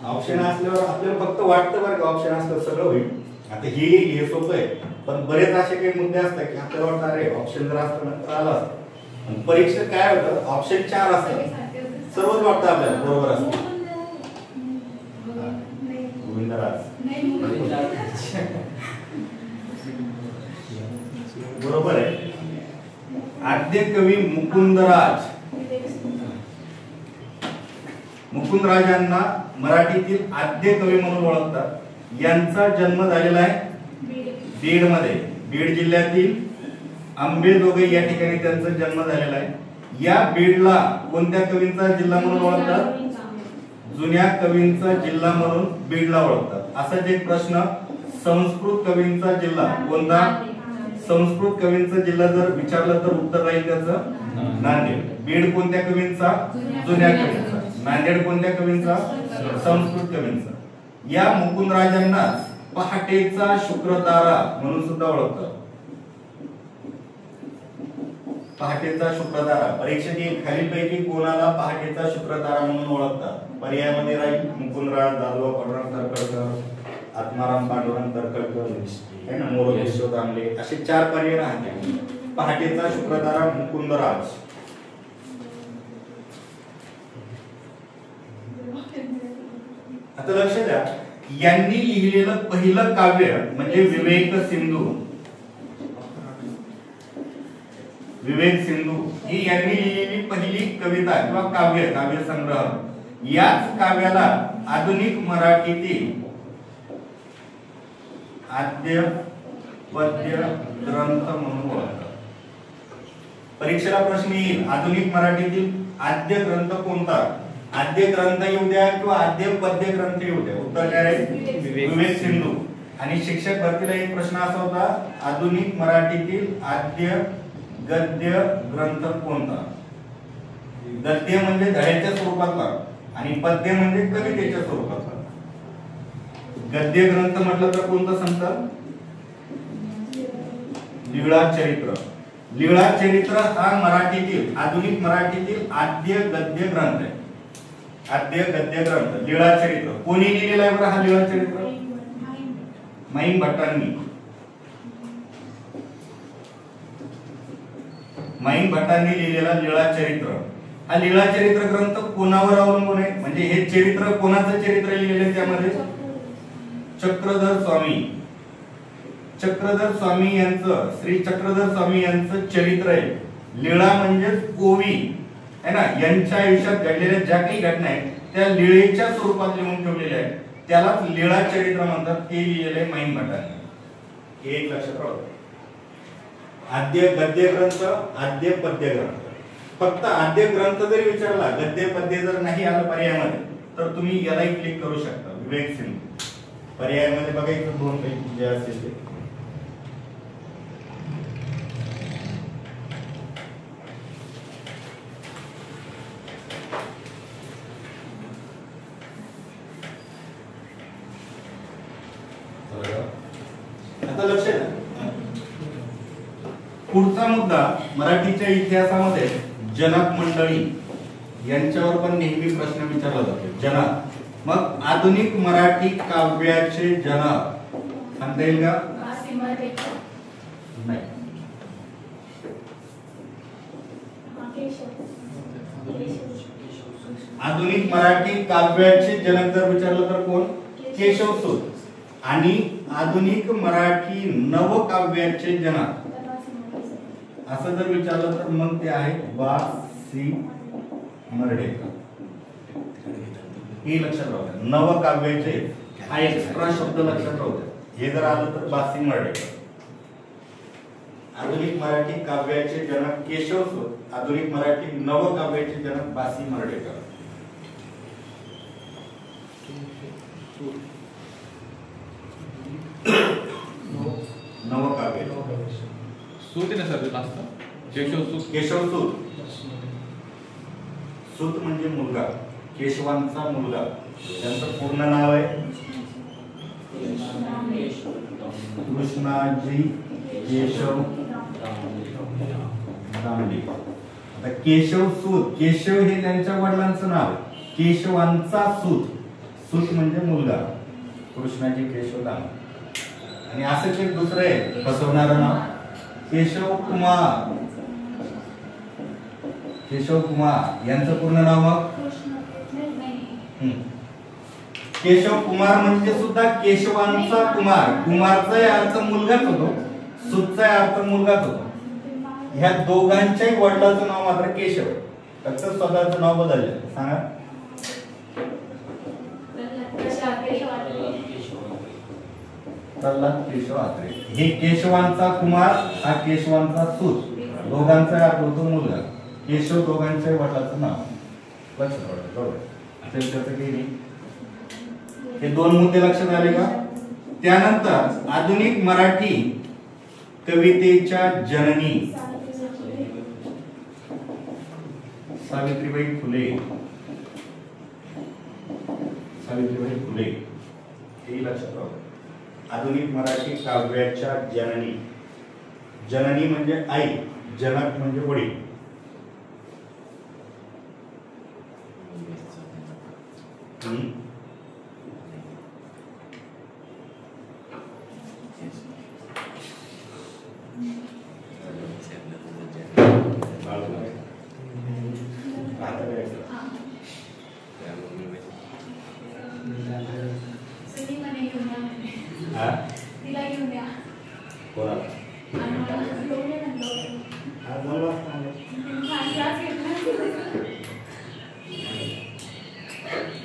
ऑप्शन असल्यावर आपल्याला फक्त वाटतं बरं का ऑप्शन असलं सगळं होईल. आता हे सोपं आहे, पण बरेच असे काही मुद्दे असतात की आपल्याला वाटतं अरे ऑप्शन जर असतं तर आलं असतं. परीक्षेत काय होतं, ऑप्शन 4 असतात, सर्वच वाटतं आपल्याला बरोबर असतं. गोविंदराज बरोबर आहे. आद्य कवी मुकुंदराज. मुकुंदराजांना मराठीतील आद्य कवी म्हणून ओळखतात. यांचा जन्म झालेला आहे बीड मध्ये. बीड जिल्ह्यातील आंबेजोगाई या ठिकाणी त्यांचा जन्म झालेला आहे. या बीडला कोणत्या कवींचा जिल्हा म्हणून ओळखतात, जुन्या कवींचा जिल्हा म्हणून बीडला ओळखतात. असाच एक प्रश्न, संस्कृत कवींचा जिल्हा कोणता, संस्कृत कवींचा जिल्हा जर विचारलं तर उत्तर राहील त्याचं नांदेड. बीड कोणत्या कवींचा, जुन्या कवींचा. नांदेड कोणत्या कवींचा, संस्कृत कवींचा. या मुकुंदराजांना पहाटेचा शुक्रतारा म्हणून सुद्धा ओळखतात. पहाटेचा शुक्रतारा. परीक्षेत खालीलपैकी कोणाला पहाटेचा शुक्रतारा म्हणून ओळखतात. पर्यायामध्ये राहील मुकुंदराज, दादोबा पांडुरंग तरखडकर, आत्माराम पांडुरंग तरखडकर, है ना, मोरोजी यशोदा आमले, असे 4 पर्याय आहेत. पहाटेचा शुक्रतारा मुकुंदराज. आता लक्ष द्या, यांनी लिहिलेलं पहिलं काव्य म्हणजे विवेक सिंधू. विवेक सिंधू ही यांनी लिहिलेली पहिली कविता किंवा काव्य संग्रह. याच काव्याला आधुनिक मराठीतील आद्य पद्य ग्रंथ म्हणून ओळखतात. परीक्षेला प्रश्न येईल, आधुनिक मराठीतील आद्य ग्रंथ कोणता. आद्य ग्रंथ येऊ द्या किंवा आद्य पद्य ग्रंथ येऊ द्या, उत्तर काय आहे, विवेक सिंधू. आणि शिक्षक भरतीला एक प्रश्न असा होता, आधुनिक मराठीतील आद्य गद्य ग्रंथ कोणता. गद्य म्हणजे धड्याच्या स्वरूपातला आणि पद्य म्हणजे कवितेच्या स्वरूपातला. गद्य ग्रंथ म्हटलं तर कोणतं सांगतात, लीळा चरित्र. लीळा चरित्र हा मराठीतील आधुनिक मराठीतील आद्य गद्य ग्रंथ आहे. आद्य गद्य ग्रंथ लीळा चरित्र. कोणी लिहिलेला आहे बरं हा लीळा चरित्र, माईम भट्टांनी. माईम भट्टांनी लिहिलेला लीळा चरित्र. हा लीळा चरित्र ग्रंथ कोणावर अवलंबून आहे, म्हणजे हे चरित्र कोणाचं चरित्र लिहिलेलं आहे त्यामध्ये, चक्रधर स्वामी. चक्रधर स्वामी यांचं, श्री चक्रधर स्वामी यांचं चरित्र आहे. लीळा म्हणजेच ओवी आहे ना, यांच्या आयुष्यात घडलेल्या ज्या काही घटना आहेत त्या लीळेच्या स्वरूपात लिहून ठेवलेल्या आहेत, त्यालाच लीळा चरित्र म्हणतात. ते लिहिलेले माईन भटांनी. हे एक लक्षात राहू. आद्य गद्य ग्रंथ, आद्य पद्य ग्रंथ. फक्त आद्य ग्रंथ जरी विचारला, गद्य पद्य जर नाही आलं पर्यायामध्ये, तर तुम्ही यालाही क्लिक करू शकता. विवेक सिंह पर्यायामध्ये बघायचं दोन पैकी जे असेल ते. आता लक्ष द्या. पुढचा मुद्दा, मराठीच्या इतिहासामध्ये जनक मंडळी यांच्यावर पण नेहमी प्रश्न विचारला जातो. जनक, मग आधुनिक मराठी काव्याचे जनक सांगता येईल का? नाही. आधुनिक मराठी काव्याचे जनक जर विचारलं तर कोण? केशवसूत. आणि आधुनिक मराठी नवकाव्याचे जनक असं जर विचारलं तर मग ते आहे वा.सी. मर्ढेकर. हे लक्षात राहू द्या. नवकाव्याचे हा एक्स्ट्रा शब्द लक्षात राहू द्या. हे जर आलं तर वा.सी. मर्ढेकर. आधुनिक मराठी काव्याचे जनक केशवसूत, आधुनिक मराठी नवकाव्याचे जनक वा.सी. मर्ढेकर. नवकाव्य सूत आहे ना सर लास्ट. केशवसूत. केशवसूत. सूत म्हणजे मुलगा, केशवांचा मुलगा. त्यांचं पूर्ण नाव आहे कृष्णाजी केशव दांडे. आता केशवसूत, केशव हे त्यांच्या वडिलांचं नाव आहे. केशवांचा सूत, सूत म्हणजे मुलगा, कृष्णाजी केशव दांडे. आणि असंच एक दुसरं आहे बसवणारं नाव केशव कुमार. केशव कुमार यांचं पूर्ण नाव मग केशव कुमार म्हणजे सुद्धा केशवांचा कुमार. कुमारचा अर्थ मुलगाच होतो, सूतचा अर्थ मुलगाच होतो. ह्या दोघांच्याही वडिलांचं नाव मात्र केशव, फक्त स्वतःचं नाव बदललं. सांगा. प्रल्हाद केशव आत्रे. हे केशवांचा कुमार, हा केशवांचा सूत. दोघांचा अर्थ होतो मुलगा. केशव दोघांच्या वडिलांचं नाव. लक्षात ठेवा. बरोबर. त्याचं काही नाही. हे दोन मुद्दे लक्षात आले का? त्यानंतर आधुनिक मराठी कवितेच्या जननी सावित्रीबाई फुले. सावित्रीबाई फुले हे लक्षात राहू. आधुनिक मराठी काव्याच्या जननी. जननी म्हणजे आई, जनक म्हणजे वडील.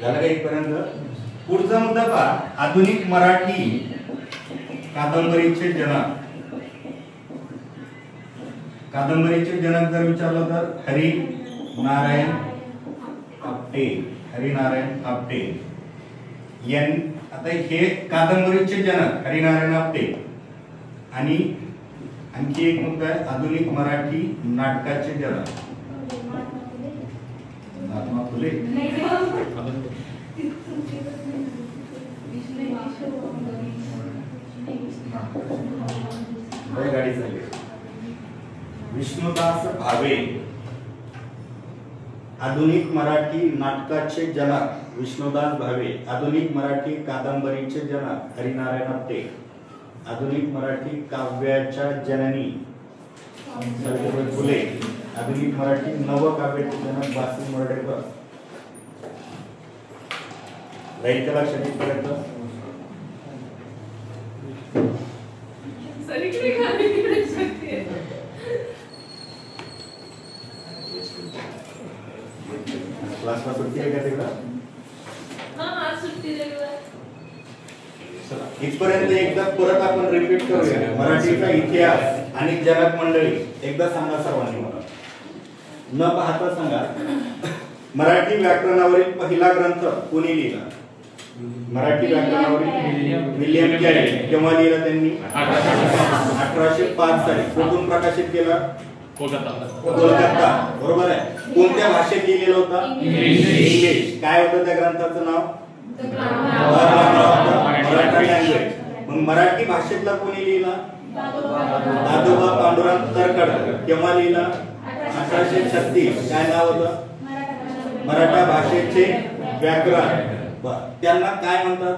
झालं का इथपर्यंत? पुढचा मुद्दा पहा. आधुनिक मराठी कादंबरीचे जनक. कादंबरीचे जनक जर विचारलं तर हरी नारायण आपटे. हरिनारायण आपटे आता हे कादंबरीचे जनक हरिनारायण आपटे. आणि आणखी एक मुद्दा आहे आधुनिक मराठी नाटकाचे जनक महात्मा फुले. गाडी चालली. विष्णुदास भावे. आधुनिक मराठी नाटकाचे जनक विष्णुदास भावे. आधुनिक मराठी कादंबरीचे जनक हरिनारायण आपटे. आधुनिक मराठी काव्याच्या जननी सावित्रीबाई फुले. आधुनिक मराठी नवकाव्याचे जनक वा.सी. मर्ढेकर. राहील का लक्षात? क्लासला सुट्टी आहे का तिकडं? इथपर्यंत एकदा परत आपण रिपीट करूया. मराठीचा इतिहास आणि जनक मंडळी एकदा सांगा सर्वांनी मला. न पाहता सांगा. मराठी व्याकरणावरील पहिला ग्रंथ कोणी लिहिला? मराठी व्याकरणावरील विल्यम कॅरी. केव्हा लिहिला त्यांनी? 1805 साली. कुठून प्रकाशित केला? कोलकाता. बरोबर आहे. कोणत्या भाषेत लिहिलेला होता? इंग्लिश. काय होतं त्या ग्रंथाचं नाव? मराठी लँग्वेज. मग मराठी भाषेतला कोणी लिहिला? दादोबा पांडुरंग तरखड. केव्हा लिहिला? 1836. काय नाव होतं? मराठा भाषेचे व्याकरण. त्यांना काय म्हणतात?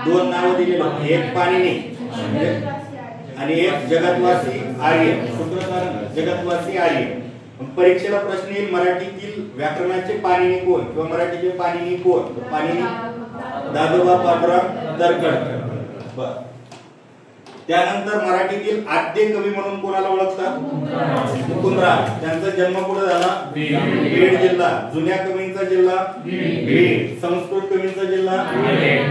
दोन नाव दिलेली. एक पाणिनी आणि एक जगतवासी आर्य. सूत्रधार जगतवासी आर्य. परीक्षेला प्रश्न येईल मराठीतील व्याकरणाचे पाणिनी कोण किंवा मराठीचे पाणिनी कोण? पाणिनी दादोबा पांडुरंग तरखड. त्यानंतर मराठीतील आद्य कवी म्हणून कोणाला ओळखतात? मुकुंदराज. त्यांचा जन्म कुठे झाला? बीड जिल्हा. जुन्या कवींचा जिल्हा बीड. संस्कृत कवींचा जिल्हा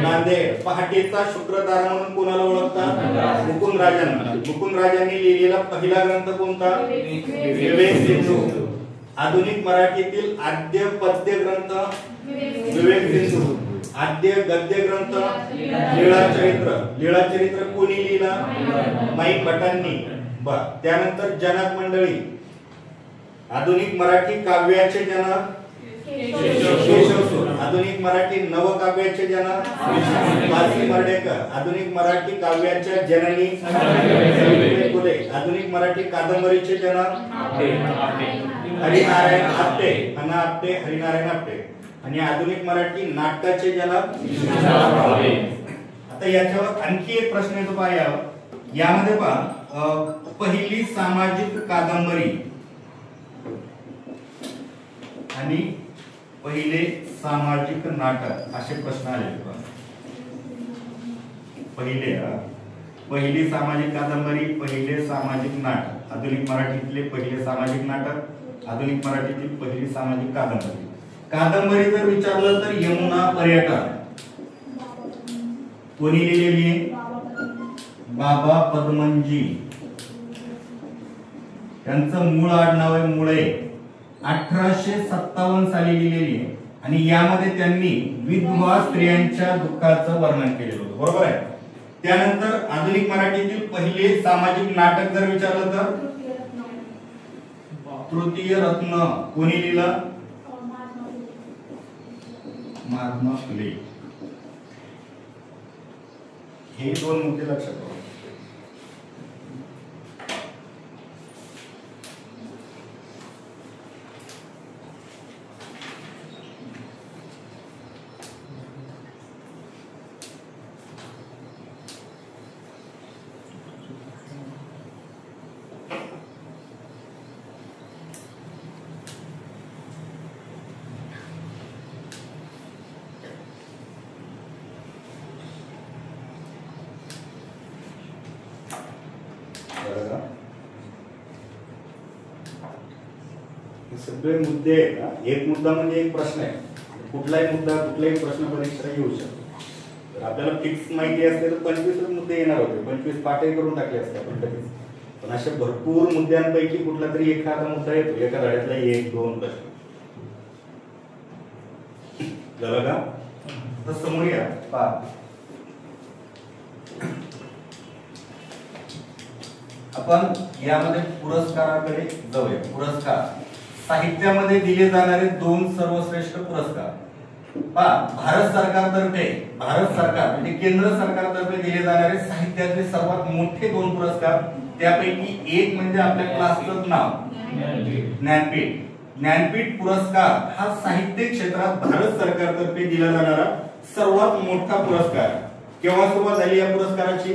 नांदेड. पहाटेचा शुक्रतारा म्हणून कोणाला ओळखतात? मुकुंदराजांना. मुकुंदराजांनी लिहिलेला पहिला ग्रंथ कोणता? विवेक सिंधू. आधुनिक मराठीतील आद्य पद्य ग्रंथ विवेक सिंधू. आद्य गद्य ग्रंथ लीळाचरित्र. लीळाचरित्र कोणी लिहिला? माई भटांनी. त्यानंतर जनक मंडळी. आधुनिक मराठी काव्याचे जनक केशवसूत. आधुनिक मराठी नवकाव्याचे जनक मालती मर्ढेकर. आधुनिक मराठी काव्याच्या जननी फुले. आधुनिक मराठी कादंबरीचे जनक हरिनारायण आपटे. हरिनारायण आपटे. आणि आधुनिक मराठी नाटकाचे जनक. आता याच्यावर आणखी एक प्रश्न येतो पहा. यामध्ये पहा पहिली सामाजिक कादंबरी आणि पहिले सामाजिक नाटक असे प्रश्न आले. पहिली सामाजिक कादंबरी, पहिले सामाजिक नाटक. आधुनिक मराठीतले पहिले सामाजिक नाटक, आधुनिक मराठीतील पहिली सामाजिक कादंबरी. कादंबरी जर विचारलं तर यमुना पर्यटन कोणी लिहिलेली? बाबा पद्मनजी. त्यांचं मूळ आडनाव आहे मुळे. 1857 साली लिहिलेली आहे. आणि यामध्ये त्यांनी विधवा स्त्रियांच्या दुःखाचं वर्णन केलेलं होतं. बरोबर आहे. त्यानंतर आधुनिक मराठीतील पहिले सामाजिक नाटक जर विचारलं तर तृतीय रत्न कोणी लिहिलं? महात्मा फुले. हे दोन मुद्दे लक्षात ठेवा. सगळे मुद्दे आहेत ना. एक मुद्दा म्हणजे एक प्रश्न आहे. कुठलाही मुद्दा कुठलाही प्रश्न परीक्षा येऊ शकतो. तर आपल्याला फिक्स माहिती असते तर 25 मुद्दे येणार होते. 25 पाठही करून टाकले असते आपण लगेच. पण अशा भरपूर मुद्द्यांपैकी कुठला तरी एखादा मुद्दा येतो. एका धड्यातला 1-2 प्रश्न झालं का? तर समोर या. आपण यामध्ये पुरस्काराकडे जाऊया. पुरस्कार साहित्यामध्ये दिले जाणारे 2 सर्वश्रेष्ठ पुरस्कार. भारत सरकार म्हणजे केंद्र सरकारतर्फे दिले जाणारे साहित्यातले सर्वात मोठे 2 पुरस्कार. त्यापैकी एक म्हणजे आपल्या क्लासचं नाव ज्ञानपीठ. ज्ञानपीठ पुरस्कार हा साहित्य क्षेत्रात भारत सरकारतर्फे दिला जाणारा सर्वात मोठा पुरस्कार. केव्हा सुरुवात झाली या पुरस्काराची?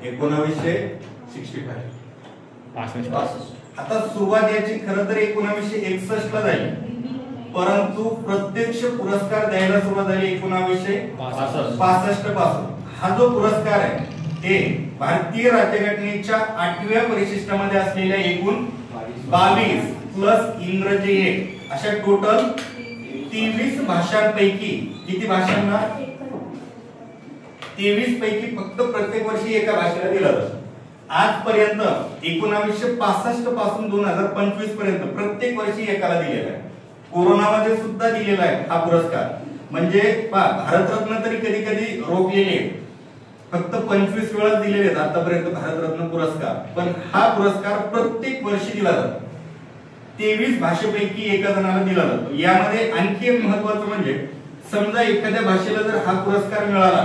1965. आता सुरुवात याची खरं तर 1961 ला झाली. परंतु प्रत्यक्ष पुरस्कार द्यायला सुरुवात झाली 1965 पासून. हा जो पुरस्कार आहे हे भारतीय राज्यघटनेच्या 8व्या परिशिष्टामध्ये असलेल्या एकूण 22 प्लस इंग्रजी 1 अशा टोटल 23 भाषांपैकी किती भाषांना 23 पैकी फक्त प्रत्येक वर्षी एका भाषेला दिला जातो. आजपर्यंत 1965 पासून 2025 पर्यंत प्रत्येक वर्षी एकाला दिलेला आहे. कोरोनामध्ये सुद्धा दिलेला आहे हा पुरस्कार. म्हणजे भारतरत्न तरी कधी कधी रोखलेले फक्त 25 वेळा दिलेले आहेत आतापर्यंत भारतरत्न पुरस्कार, पण हा पुरस्कार प्रत्येक वर्षी दिला जातो. 23 भाषेपैकी एका जणाला दिला जातो. यामध्ये आणखी एक महत्त्वाचं म्हणजे समजा एखाद्या भाषेला जर हा पुरस्कार मिळाला,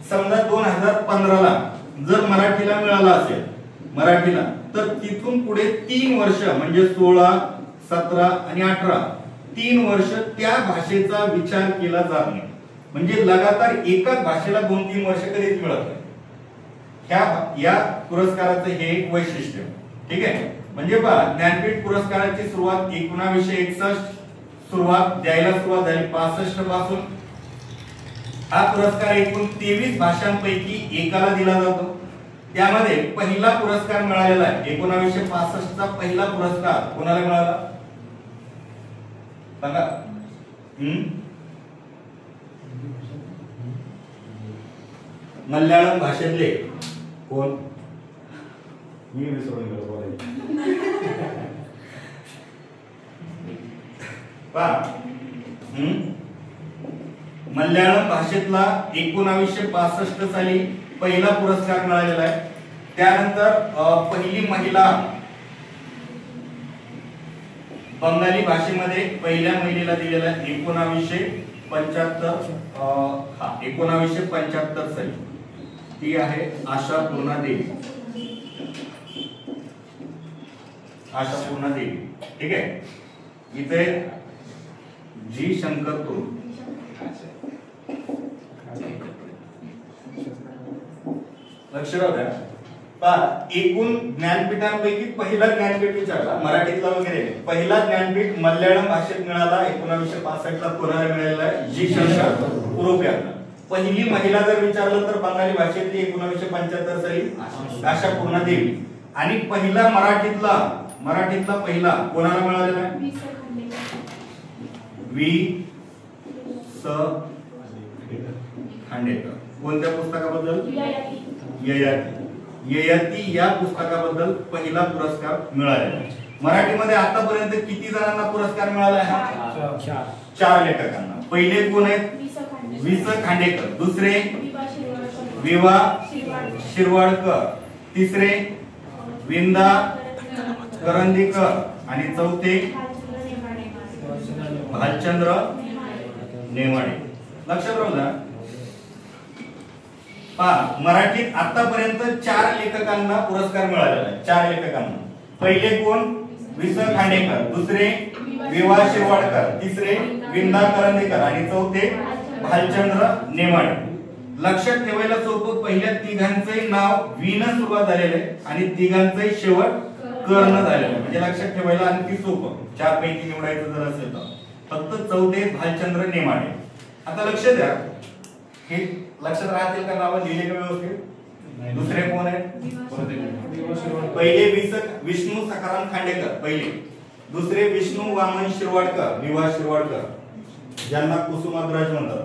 समजा 2015 ला जर मराठीला मिळाला असेल मराठीला, तर तिथून पुढे 3 वर्ष म्हणजे 16, 17 आणि 18 3 वर्ष त्या भाषेचा विचार केला जात नाही. म्हणजे लगातार एकाच भाषेला 2-3 वर्ष कधीच मिळत नाही. या पुरस्काराचं हे एक वैशिष्ट्य. ठीक आहे. म्हणजे पहा, ज्ञानपीठ पुरस्काराची सुरुवात 1961 द्यायला सुरुवात झाली 65 पासून. हा पुरस्कार एकूण 23 भाषांपैकी एकाला दिला जातो. त्यामध्ये पहिला पुरस्कार मिळालेला आहे 1965 चा पहिला पुरस्कार कोणाला मिळाला सांगा? मल्याळम भाषेतले कोण? मी विसरून गेलो बोलायचं. मल्याळम भाषेतला 1965 साली पहिला पुरस्कार मिळालेला आहे. त्यानंतर पहिली महिला बंगाली भाषेमध्ये पहिल्या महिलेला दिलेला आहे 1975 साली. ती आहे आशापूर्णा देवी. आशापूर्णा देवी. ठीक आहे. इथे जी शंकर तू लक्ष राहू द्या. एकूण ज्ञानपीठांपैकी पहिला ज्ञानपीठ विचारला मराठीतला वगैरे. पहिला ज्ञानपीठ मल्याळम भाषेत मिळाला 1965 ला कोणाला मिळालेला आहे? जी शंकर उरुप्यांना. पहिली महिला जर विचारलं तर बंगाली भाषेतली 1975 साली आशापूर्णा देवी. आणि पहिला मराठीतला पहिला कोणाला मिळालेला आहे? वी स खांडेकर. कोणत्या पुस्तकाबद्दल? ययाती या पुस्तकाबद्दल पहिला पुरस्कार मिळालेला. मराठीमध्ये आतापर्यंत किती जणांना पुरस्कार मिळाला आहे? 4 लेखकांना. पहिले कोण आहेत? वि स खांडेकर. दुसरे विवा शिरवाडकर. तिसरे विंदा करंदीकर. आणि चौथे भालचंद्र नेमाडे. लक्षात राहू द्या. मराठीत आतापर्यंत 4 लेखकांना पुरस्कार मिळालेला आहे. 4 लेखकांना. पहिले कोण? वि स खांडेकर. दुसरे विवा शिरवाडकर. तिसरे विंदा करंदीकर. आणि चौथे भालचंद्र नेमाडे. लक्षात ठेवायला सोपं, पहिल्या तिघांचे नाव वी न सुरुवात झालेले आणि तिघांचे शेवट कर्ण झालेले. म्हणजे लक्षात ठेवायला आणखी सोपं. 4 पैकी निवडायचं जर असेल तर. फक्त चौथे भालचंद्र नेमाडे. आता लक्ष द्या, हे लक्षात राहतील का नाव लिहिले का व्यवस्थित? दुसरे कोण आहेत? पहिले विष्णू सखाराम खांडेकर पहिले. दुसरे विष्णू वामन शिरवाडकर विवा शिरवाडकर ज्यांना कुसुमाग्रज म्हणतात.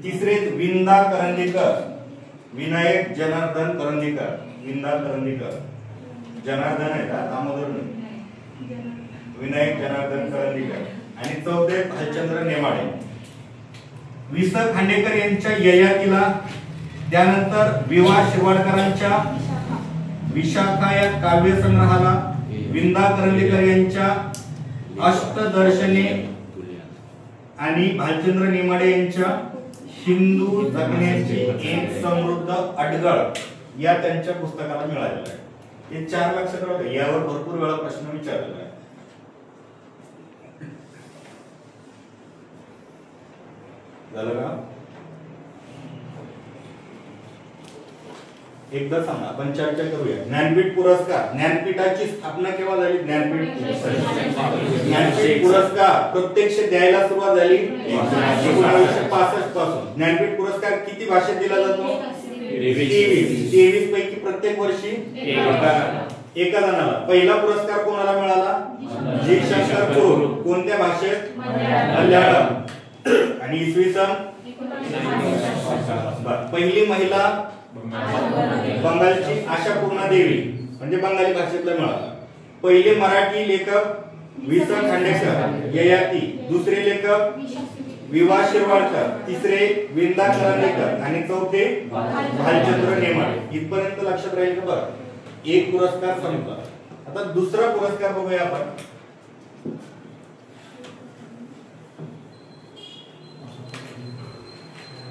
तिसरे विंदा करंदीकर विनायक जनार्दन करंदीकर. विंदा करंदीकर जनार्दन आहे का? दामोदर विनायक जनार्दन करंदीकर. आणि चौथे भालचंद्र नेमाडे. वि स खांडेकर यांच्या ययातीला, त्यानंतर विवा शिरवाडकरांच्या विशाखा या काव्यसंग्रहाला, विंदा करंदीकर यांच्या अष्टदर्शने आणि भालचंद्र नेमाडे यांच्या हिंदू जगण्याची एक समृद्ध अडगळ या त्यांच्या पुस्तकाला मिळालेला आहे. हे 4 लक्षात राहू द्या. यावर भरपूर वेळा प्रश्न विचारलेला आहे. झालं का? एकदा सांगा, आपण चर्चा करूया. ज्ञानपीठ पुरस्कार, ज्ञानपीठाची स्थापना केव्हा झाली? ज्ञानपीठ पुरस्कार प्रत्यक्ष द्यायला सुरुवात झाली 1965 पासून. ज्ञानपीठ पुरस्कार किती भाषेत दिला जातो? 23 पैकी प्रत्येक वर्षी एका जणाला. पहिला पुरस्कार कोणाला मिळाला? जी शंकर चोर. कोणत्या भाषेत? मल्याळम. आणि इसवी सन पहिली महिला बंगालची आशापूर्णा देवी म्हणजे बंगाली भाषेतला मिळाला. पहिले मराठी लेखक वि स खांडेकर ययाती. दुसरे लेखक विवा शिरवाडकर. तिसरे विंदा करंदीकर. आणि चौथे भालचंद्र नेमाडे. इथपर्यंत लक्षात राहील का? बघा, एक पुरस्कार संपला. आता दुसरा पुरस्कार बघूया आपण.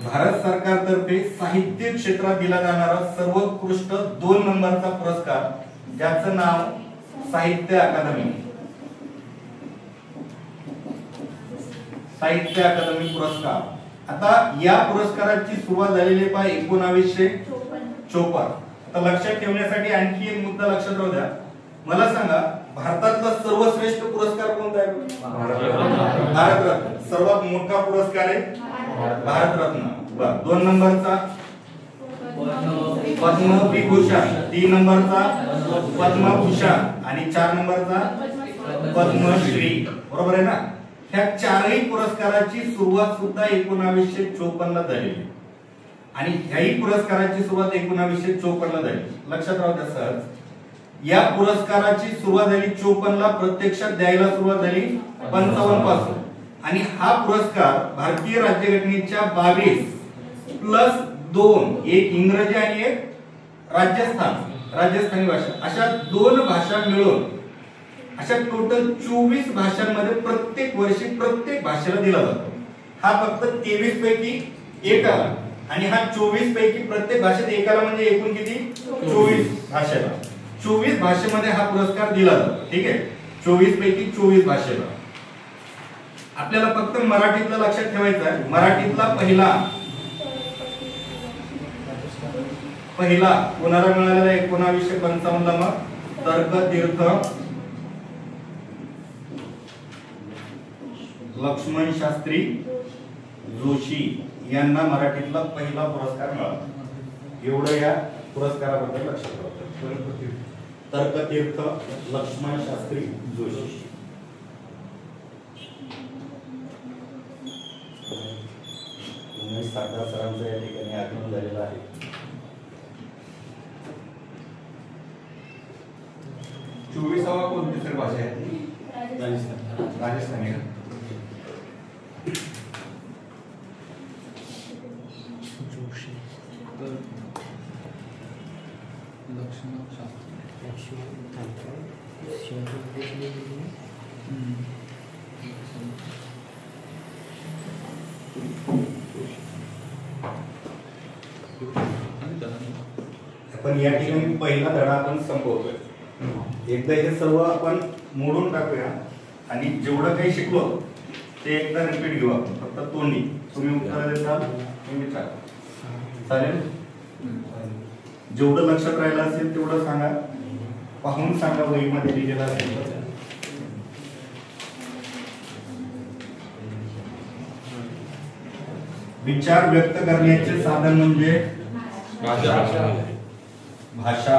भारत सरकारतर्फे साहित्य क्षेत्रात दिला जाणारा सर्वोत्कृष्ट 2 नंबरचा पुरस्कार, ज्याचं नाव साहित्य अकादमी. साहित्य अकादमी पुरस्कार. आता या पुरस्काराची सुरुवात झालेली आहे 1954. आता लक्षात ठेवण्यासाठी आणखी एक मुद्दा लक्षात राहू द्या. मला सांगा, भारतातला सर्वश्रेष्ठ पुरस्कार कोणता आहे? भारतरत्न. सर्वात मोठा पुरस्कार आहे भारतरत्न. 2 नंबरचा पद्मविभूषण, 3 नंबरचा पद्मभूषण आणि 4 नंबरचा पद्मश्री. बरोबर आहे ना? ह्या चारही पुरस्काराची सुरुवात सुद्धा 1954 ला झाली आणि ह्याही पुरस्काराची सुरुवात 1954 ला झाली. लक्षात राहू द्या सर, या पुरस्काराची सुरुवात झाली 54 ला, प्रत्यक्षात द्यायला सुरुवात झाली 55 पासून. आणि हा पुरस्कार भारतीय राज्यघटनेच्या 22+2, एक इंग्रजी आणि एक राजस्थानी भाषा, अशा 2 भाषा मिळून अशा टोटल 24 भाषांमध्ये प्रत्येक वर्षी प्रत्येक भाषेला दिला जातो. हा फक्त 23 पैकी एकाला आणि हा 24 पैकी प्रत्येक भाषेत एकाला, म्हणजे एकूण किती? 24 भाषेला. 24 भाषेमध्ये हा पुरस्कार दिला जातो. ठीक आहे, 24 पैकी 24 भाषेला. आपल्याला फक्त मराठीतला लक्षात ठेवायचं आहे. मराठीतला पहिला कोणाला मिळालेला? 1955 ला. मग तर्कतीर्थ लक्ष्मण शास्त्री जोशी यांना मराठीतला पहिला पुरस्कार मिळाला. एवढं या पुरस्काराबद्दल लक्षात ठेवायचं. तर्कतीर्थ लक्ष्मण शास्त्री जोशी. सरदार सरांचं या ठिकाणी आगमन झालेलं आहे. चोवीसावा कोणती सर भाषा आहे? राजस्थानी. पण या ठिकाणी पहिला धडा आपण संपवतोय. एकदा हे सर्व आपण मोडून टाकूया आणि जेवढं काही शिकलो ते एकदा रिपीट घेऊ आपण. फक्त तोंडी तुम्ही उत्तर देताल, मी विचार. चालेल? जेवढं लक्षात राहिलं असेल तेवढं सांगा. पाहून सांगा वहीमध्ये लिहिलेलं असेल. विचार व्यक्त करण्याचे साधन म्हणजे भाषा.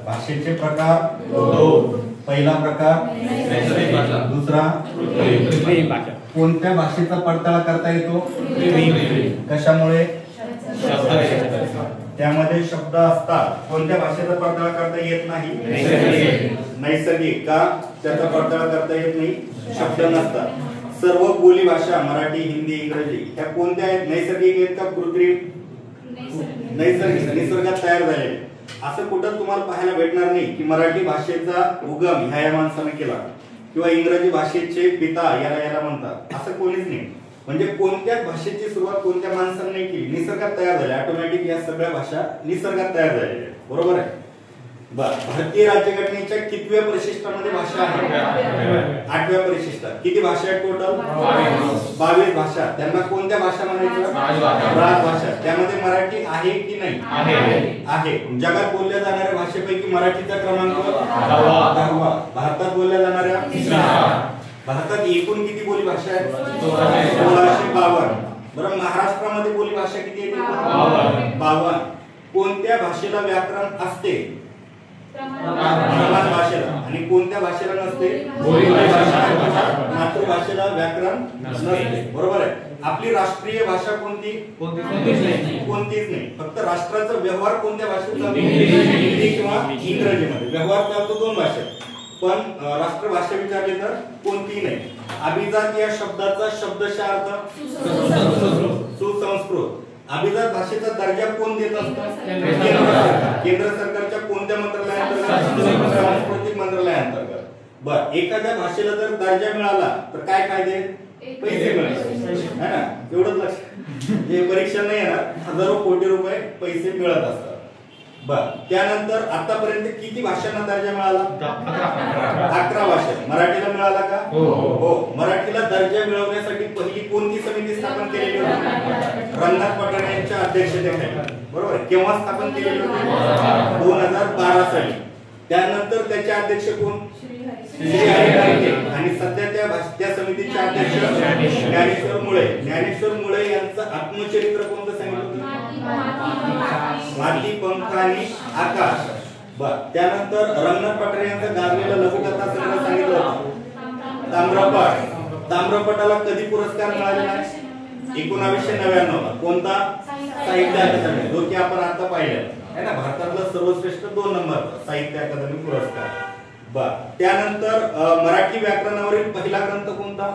भाषेचे प्रकार 2. पहिला प्रकार दुसरा. कोणत्या भाषेचा पडताळा करता येतो? कशामुळे? त्यामध्ये शब्द असतात. कोणत्या भाषेचा पडताळा करता येत नाही? नैसर्गिक. का त्याचा पडताळा करता येत नाही? शब्द नसतात. सर्व बोली भाषा मराठी, हिंदी, इंग्रजी ह्या कोणत्या आहेत? नैसर्गिक आहेत का कृत्रिम? नैसर्गिक, निसर्गात तयार झालेले. असं कुठं तुम्हाला पाहायला भेटणार नाही की मराठी भाषेचा उगम ह्या माणसाने केला किंवा इंग्रजी भाषेचे पिता याला म्हणतात, असं कोणीच नाही. म्हणजे कोणत्याच भाषेची सुरुवात कोणत्या माणसाने नाही केली, निसर्गात तयार झाल्या. ऑटोमॅटिक या सगळ्या भाषा निसर्गात तयार झालेल्या. बरोबर आहे? भारतीय राज्यघटनेच्या कितव्या परिशिष्टामध्ये भाषा आहे? 8व्या परिशिष्टात. किती भाषा आहेत टोटल? 22 भाषा. त्यांना कोणत्या भाषा म्हणायचं? राजभाषा. त्यामध्ये मराठी आहे की नाही? आहे. जगात बोलल्या जाणाऱ्या भाषेपैकी मराठीचा क्रमांक 10वा. भारतात बोलल्या जाणाऱ्या भारतात एकूण किती बोली भाषा आहेत? 1652. बरं, महाराष्ट्रामध्ये बोली भाषा किती येते? 52. कोणत्या भाषेला व्याकरण असते? प्रमाण भाषेला. आणि कोणत्या भाषेला नसते? मातृभाषेला व्याकरण नसते. बरोबर आहे. आपली राष्ट्रीय भाषा कोणती? कोणतीच नाही. फक्त राष्ट्राचा व्यवहार कोणत्या भाषेत चालतो? हिंदी किंवा इंग्रजीमध्ये व्यवहार चालतो 2 भाषेत. पण राष्ट्रभाषा विचारली तर कोणतीही नाही. अभिजात या शब्दाचा शब्दशः अर्थ सुसंस्कृत. अभिजात भाषेचा दर्जा कोण देत असतं? केंद्र सरकारच्या कोणत्या मंत्रालयाअंतर्गत? सांस्कृतिक मंत्रालयाअंतर्गत. बर, एखाद्या भाषेला जर दर्जा मिळाला तर काय फायदे? पैसे मिळतात, है ना? एवढंच लक्षात. हे परीक्षा नाही येणार, हजारो कोटी रुपये पैसे मिळत असतात. बर, त्यानंतर आतापर्यंत किती भाषांना दर्जा मिळाला? 11 भाषा. मराठीला मिळाला का? हो. मराठीला दर्जा मिळवण्यासाठी पहिली कोणती समिती स्थापन केलेली होती? रंगनाथ पठाणे यांच्या अध्यक्षतेखाली. बरोबर. केव्हा स्थापन केलेली होती? 2012 साली. त्यानंतर त्याचे अध्यक्ष कोण? आणि सध्या त्या समितीचे अध्यक्ष ज्ञानेश्वर मुळे. ज्ञानेश्वर मुळे यांचं आत्मचरित्र कोणतं सांगितलं होतं? माती, पंख आणि आकाश. बर, त्यानंतर रंगनाथ पठाणे यांचं गाजलेलं लघुकथा संग्रह सांगितलं होतं ताम्रपट. ताम्रपटाला कधी पुरस्कार मिळालेला आहे? 1999. कोणता? साहित्य अकादमी, जो की आपण आता पाहिलं आहे ना, भारतातला सर्वश्रेष्ठ 2 नंबरचा साहित्य अकादमी पुरस्कार. बर, त्यानंतर मराठी व्याकरणावरील पहिला ग्रंथ कोणता?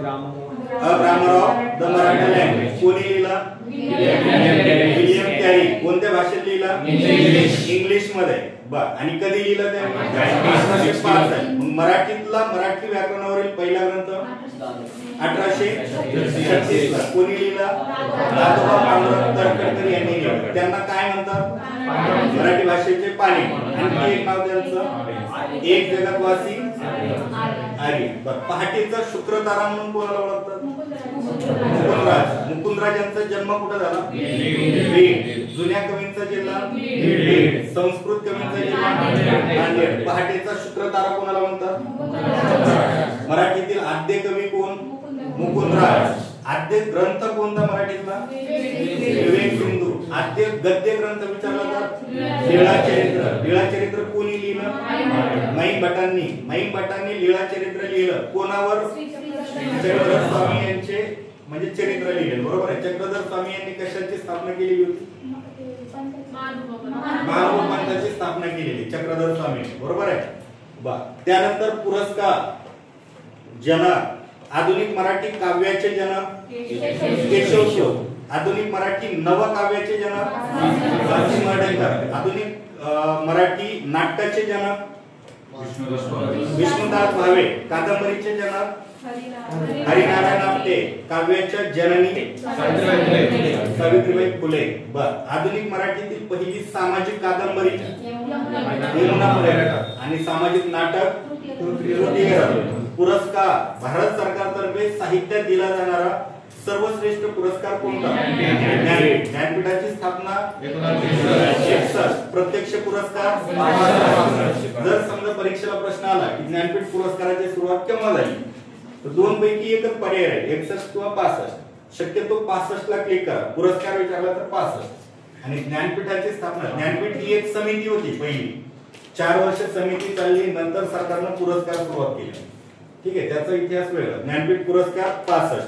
Grammar of the Marathi language. कोणी लिहिला? William carry. कोणत्या भाषेत लिहिला? इंग्लिश मध्ये. बर, आणि कधी लिहिलं ते? 1805 आहे. मराठीतला मराठी व्याकरणावरील पहिला ग्रंथ 1836 ला. कोणी लिहिला? दादोबा पांडुरंग तर्खडकर यांनी लिहिला. त्यांना काय म्हणतात? मराठी भाषेचे पाणी. आणखी एक नाव त्यांचं एक जगतवासी आर्य. बर, पहाटेचा शुक्रतारा म्हणून कोणाला ओळखतात? मुकुंदराज. मुकुंदराज यांचा जन्म कुठे झाला? बीड. जुन्या कवींचा जिल्हा बीड. संस्कृत कवींचा जिल्हा नांदेड. पहाटेचा शुक्रतारा कोणाला म्हणतात? मराठीतील आद्य कवी कोण? मुकुंदराज. आद्य ग्रंथ कोणता मराठीतला? विवेक सिंधू. आद्य गद्य ग्रंथ विचारला तर लीळाचरित्र. लीळाचरित्र कोणी लिहिलं? माईम भटांनी. माईम भटांनी लीळाचरित्र लिहिलं. कोणावर? चक्रधर स्वामी यांचे म्हणजे चरित्र लिहिले. बरोबर आहे. चक्रधर स्वामी यांनी कशाची स्थापना केलेली होती? महानुभव पंथाची स्थापना केलेली चक्रधर स्वामी. बरोबर आहे. बा, त्यानंतर पुरस्कार. जनक. आधुनिक मराठी काव्याचे जनक केशवशोध. आधुनिक मराठी नवकाव्याचे जनक वासिम मर्ढेकर. आधुनिक मराठी नाटकाचे जनक विष्णुदास भावे. कादंबरीचे जनक हरिनारायण आपटे. काव्याच्या जननी सावित्रीबाई फुले. बर, आधुनिक मराठीतील पहिली सामाजिक कादंबरी आणि सामाजिक नाटक पुरस्कार. भारत सरकारतर्फे साहित्यात दिला जाणारा सर्वश्रेष्ठ पुरस्कार कोणता? ज्ञानपीठाची स्थापना 61. प्रत्यक्ष पुरस्कार. जर समजा परीक्षेला प्रश्न आला की ज्ञानपीठ पुरस्काराची सुरुवात केव्हा झाली, तर 2 पैकी एकच पर्याय आहे, 61 किंवा 65. शक्यतो 65 ला क्लिक करा. पुरस्कार विचारला तर 65. आणि ज्ञानपीठाची स्थापना. ज्ञानपीठ ही एक समिती होती पहिली. 4 वर्ष समिती चालली, नंतर सरकारनं पुरस्कार सुरुवात केली. ठीक आहे, त्याचा इतिहास वेगळा. ज्ञानपीठ पुरस्कार 65.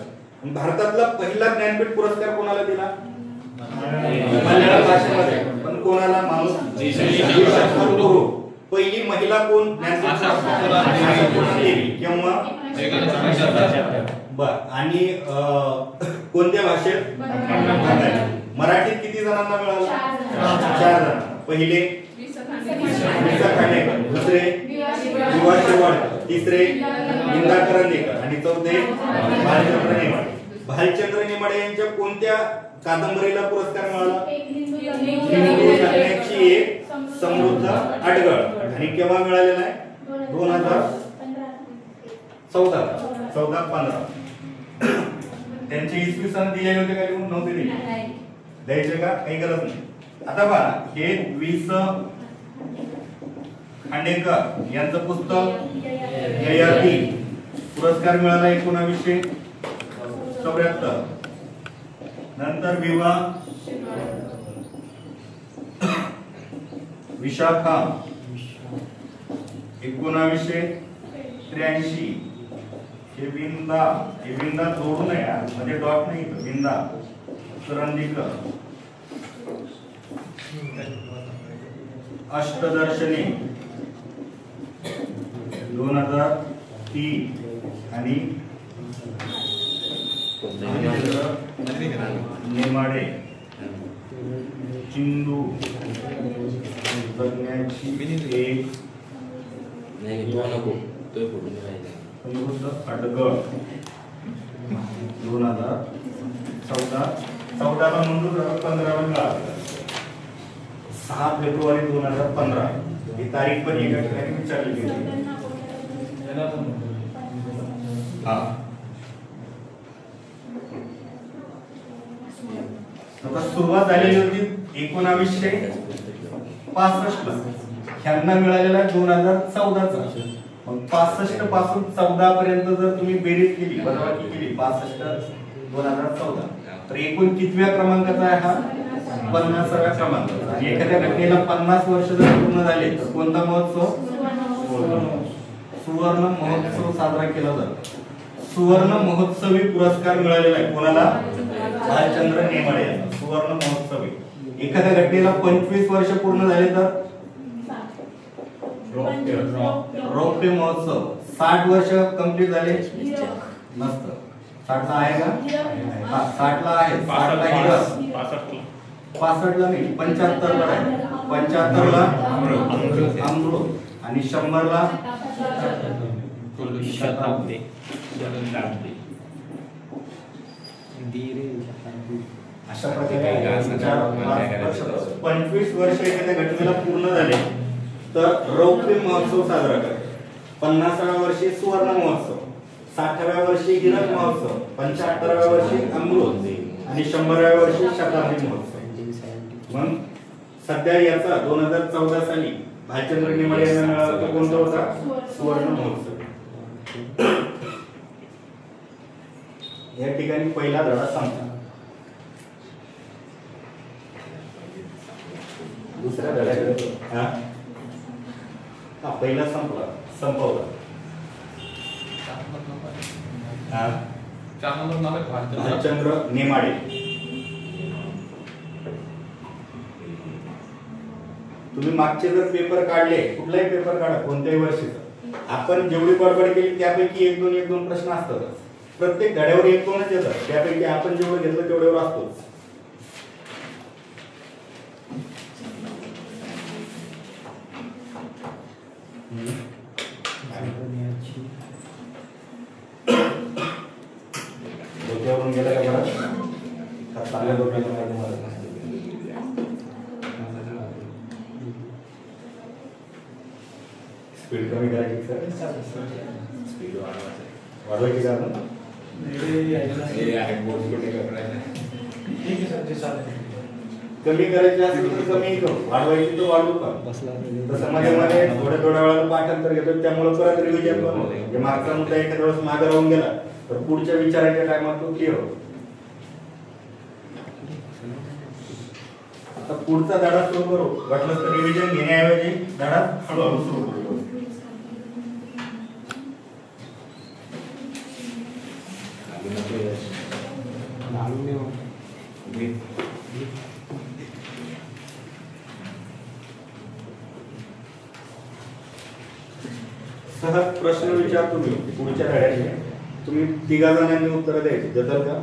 भारतातला पहिला ज्ञानपीठ पुरस्कार कोणाला दिला? मल्याळम भाषेमध्ये. पण कोणाला? माणूस. पहिली महिला कोण ज्ञानपीठ केव्हा? बर, आणि कोणत्या भाषेत? मराठीत किती जणांना मिळाला? 4 जण. पहिले दुसरे विवा शेवाळकर, तिसरे इंदा करंदीकर आणि चौथे भालचंद्र नेमाडे. भालचंद्र नेमाडे यांच्या कोणत्या कादंबरीला पुरस्कार मिळाला? हिंदू जगण्याची एक समृद्ध अडगळ. आणि केव्हा मिळालेला आहे? 2014-15. त्यांचे इसवी सन दिलेले होते का? लिहून नव्हते दिले. द्यायचे का? काही गरज नाही. आता पहा, हे 20 खांडेकर यांचं पुस्तक ययाती. पुरस्कार मिळाला 1974. नंतर विवा विशाखा 1983 हे बिंदा जोडू नये म्हणजे डॉट नाही बिंदा करंदीकर अष्टदर्शनी 2003 आणि नेमाडे चिंदू जगण्याची एक अडगळ 2014 ला मंजूर 15 ला 6 फेब्रुवारी 2015 ही तारीख पण एका ठिकाणी विचारली गेली. हा आता सुरुवात झालेली होती 1965 ला ह्यांना मिळालेला 2014 चा. मग 65 पासून 14 पर्यंत जर तुम्ही बेरीज केली वजाबाकी केली 65 2014 तर एकूण कितव्या क्रमांकाचा आहे हा 50व्या क्रमांकाचा. आणि एखाद्या घटनेला 50 वर्ष जर पूर्ण झाले तर कोणता महोत्सव सुवर्ण महोत्सव साजरा केला जातो. सुवर्ण महोत्सवी पुरस्कार मिळालेला आहे कोणाला भालचंद्र नेमाडे यांना सुवर्ण महोत्सवी. एखाद्या घटनेला 25 वर्ष पूर्ण झाले तर रौप्य महोत्सव. 60 वर्ष कंप्लीट झाले नसतं 60 ला आहे का 60 ला आहे 60 ला हिरा 65 ला नाही 75 ला आहे 75 ला अमृत आणि 100 ला शताब्दी. अशा प्रकारे 25 वर्ष एखाद्या घटनेला पूर्ण झाले तर रौप्य महोत्सव साजरा करायचा. 50व्या वर्षी सुवर्ण महोत्सव, 60व्या वर्षी हीरक महोत्सव, 75व्या वर्षी अमृत आणि 100व्या वर्षी शताब्दी महोत्सव. मग सध्या याचा 2014 साली भालचंद्र नेमाडे यांना मिळाला कोणता होता सुवर्ण महोत्सव. या ठिकाणी पहिला धडा संपला. दुसऱ्या धड्याकडे पहिला संपवला. भालचंद्र नेमाडे. तुम्ही मागचे जर पेपर काढले कुठलाही पेपर काढा कोणत्याही वर्षीचा आपण जेवढी बडबड केली त्यापैकी एक दोन प्रश्न असतातच. प्रत्येक धड्यावर 1-2च येतात त्यापैकी आपण जेवढं घेतलं तेवढ्यावर असतोच. डोक्यावरून गेला का बरं चांगल्या डोक्याला माहिती मला स्पीड कमी करायची सर स्पीड वाढवायची का आपण कमी करायची असेल तर कमी करू वाढवायची तर वाढवू का तसं मध्ये थोड्या वेळाला पाठांतर घेतो त्यामुळे परत रिव्हिजन पण होते. म्हणजे मागचा मुद्दा एखाद्या वेळेस मागे राहून गेला तर पुढच्या विचाराच्या टायमात तो क्लिअर होतो. आता पुढचा धडा सुरू करू वाटलं तर रिव्हिजन घेण्याऐवजी धडा हळूहळू सुरू करू. सहज प्रश्न विचारतो मी पुढच्या धड्याचे तुम्ही 3 जणांनी उत्तर द्यायची जर का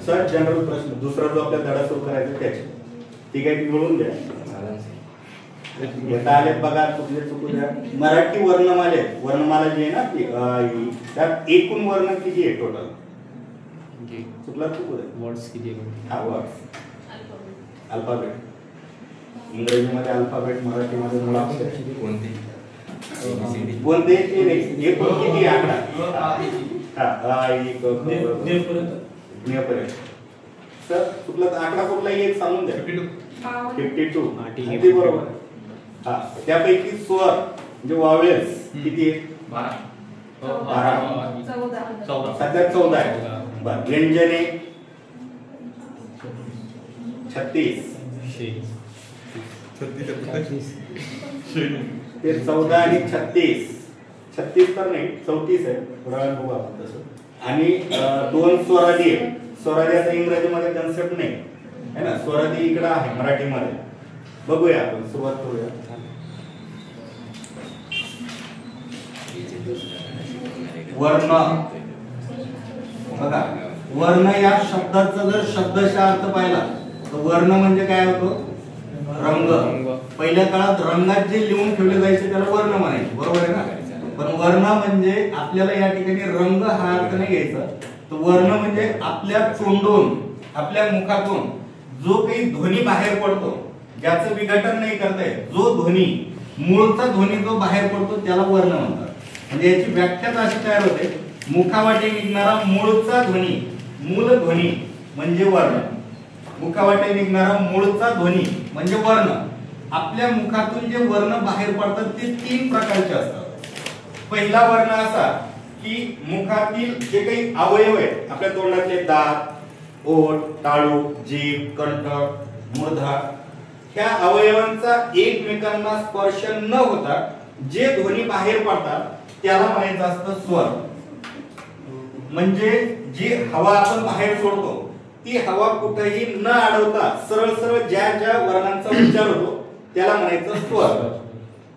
सहज जनरल प्रश्न दुसरा जो आपल्या धडा सुरू करायचा त्याचे ठीक आहे मिळून द्या. येता आले बघा कुठले चुकू द्या. मराठी वर्णमाला जी आहे ना ती त्यात एकूण वर्ण किती आहे टोटल कुठला चुकू द्या वर्ड्स किती आहे. हा वर्ड्स अल्फाबेट इंग्रजीमध्ये अल्फाबेट मराठीमध्ये मुळाक्षर कोणते एकूण किती आकडा सर कुठला आकडा कुठलाही एक सांगून द्या. 52 बरोबर. हा त्यापैकी स्वर म्हणजे वावेल्स किती आहेत 12 सध्या 14 आहे. बर व्यंजने 36 ते 14 आणि 36 तर नाही 34 आहे. थोडा वेळ बघू आपण तसं. आणि 2 स्वरादी आहे. स्वरादी आता इंग्रजीमध्ये कन्सेप्ट नाही है ना. स्वरादी इकडे आहे मराठीमध्ये. बघूया आपण सुरुवात करूया. वर्ण बघा, वर्ण या शब्दाचा जर शब्दशः अर्थ पाहिला तर वर्ण म्हणजे काय होतो? रंग. पहिल्या काळात रंगात जे लिहून ठेवले जायचे त्याला वर्ण म्हणायचे, बरोबर आहे ना. पण वर्ण म्हणजे आपल्याला या ठिकाणी रंग हा अर्थ नाही घ्यायचा. तर वर्ण म्हणजे आपल्या तोंडून आपल्या मुखातून जो काही ध्वनी बाहेर पडतो, ज्याचं विघटन नाही करता येत, जो ध्वनी मूळचा ध्वनी जो बाहेर पडतो त्याला वर्ण म्हणतात. म्हणजे याची व्याख्या अशी तयार होते, मुखावाटे निघणारा मूळचा ध्वनी, मूल ध्वनी म्हणजे वर्ण. मुखावाटे निघणारा मूळचा ध्वनी म्हणजे वर्ण. आपल्या मुखातून जे वर्ण बाहेर पडतात ते 3 प्रकारचे असतात. पहिला वर्ण असा की मुखातील जे काही अवयव आहेत, आपल्या तोंडातले दात, ओठ, टाळू, जीभ, कंठ, मूर्धा, ह्या अवयवांचा एकमेकांना स्पर्श न होता जे ध्वनी बाहेर पडतात त्याला म्हणायचं असतं स्वर. म्हणजे जी हवा आपण बाहेर सोडतो ती हवा कुठेही न अडवता सरळ सरळ ज्या ज्या वर्णांचा उच्चार होतो त्याला म्हणायचं स्वर.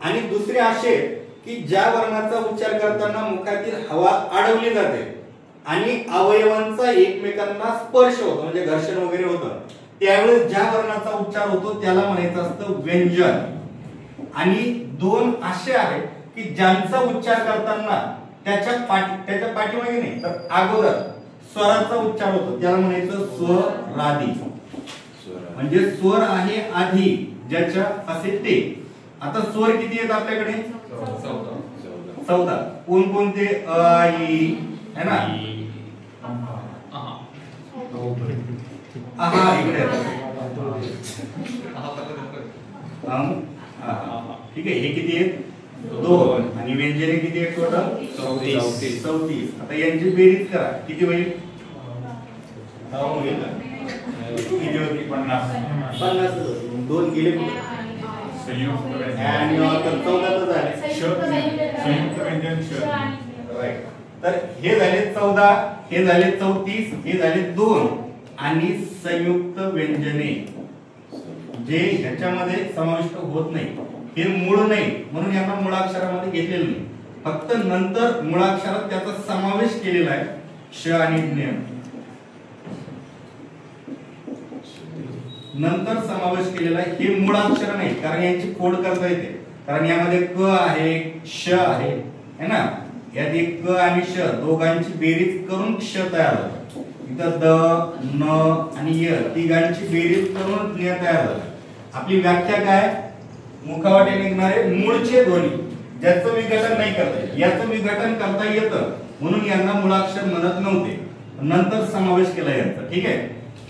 आणि दुसरे असे की ज्या वर्णाचा उच्चार करताना मुखातील हवा अडवली जाते आणि अवयवांचा एकमेकांना स्पर्श होतो, म्हणजे घर्षण वगैरे होतं, त्यावेळेस ज्या वर्णाचा उच्चार होतो त्याला म्हणायचं असतं व्यंजन. आणि 2 असे आहेत की ज्यांचा उच्चार करताना त्याच्या पाठीमागे नाही तर अगोदर स्वराचा उच्चार होतो त्याला म्हणायचं स्वरादी. म्हणजे स्वर आहे आधी ज्याच्या असे ते. आता स्वर किती आहेत आपल्याकडे? 14. कोणकोणते? अ, ई है ना. आहा इकडे ठीक आहे. हे किती आहेत? 2. आणि व्यंजने किती आहेत टोटल? 34. आता यांची बेरीज करा, किती होईल? किती होती? 50. 2 गेले कुठे? आणि 14 झाले संयुक्त व्यंजन श. राईट. तर हे झाले 14, हे झाले 34, हे झाले 2. आणि संयुक्त व्यंजने जे ह्याच्यामध्ये समाविष्ट होत नाही, हे मूळ नाही म्हणून यांना मूळाक्षरामध्ये घेतलेलं नाही. फक्त नंतर मूळाक्षरात त्याचा समावेश केलेला आहे, श आणि ज्ञ. नंतर समावेश केलेला आहे, हे मूळाक्षर नाही कारण यांची फोड करता येते. कारण यामध्ये क आहे, श आहे है ना. यात एक क आणि श दोघांची बेरीज करून क्ष तयार होतो. इथं द, न आणि य तिघांची बेरीज करून ज्ञ तयार होतो. आपली व्याख्या काय? मुखावाटे निघणारे मूळचे ध्वनी ज्याचं विघटन नाही करता येत, याचं विघटन करता येतं म्हणून यांना मूळाक्षर म्हणत नव्हते, नंतर समावेश केला यांचा. ठीक आहे.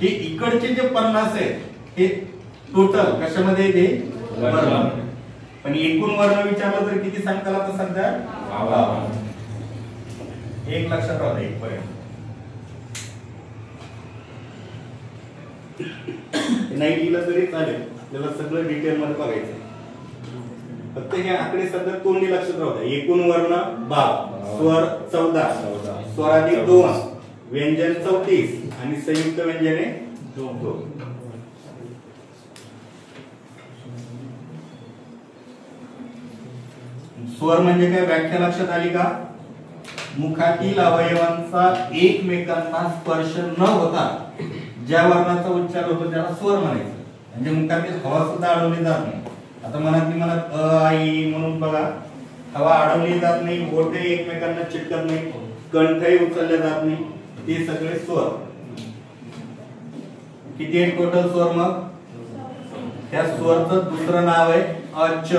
हे इकडचे जे 50 आहेत हे टोटल कशामध्ये येते? वर्ण. पण एकूण वर्ण विचारलं तर किती सांगताल आता सध्या? 1 लक्षात राहू द्या. 1 पर्यंत नाही लिहिलं तरी चालेल, आपल्याला सगळं डिटेल मध्ये बघायचं. फक्त हे आकडे सध्या तोंडी लक्षात राहू द्या. एकूण वर्ण 12, स्वर 14, स्वराधिक 2, व्यंजन 34 आणि संयुक्त व्यंजने 2. स्वर म्हणजे काय? व्याख्या लक्षात आली का? मुखातील अवयवांचा एकमेकांना स्पर्श न होता ज्या वर्णाचा उच्चार होतो त्याला स्वर म्हणायचं. म्हणजे मुखातील हवा सुद्धा अडवली जात नाही. आता मनात अ, आ, ई म्हणून बघा, हवा अडवली जात नाही, ओठे एकमेकांना चिटकत नाही, कंठही उचलले जात नाही, ते सगळे स्वर. किती आहेत टोटल स्वर? मग त्या स्वरचं दुसरं नाव आहे अच.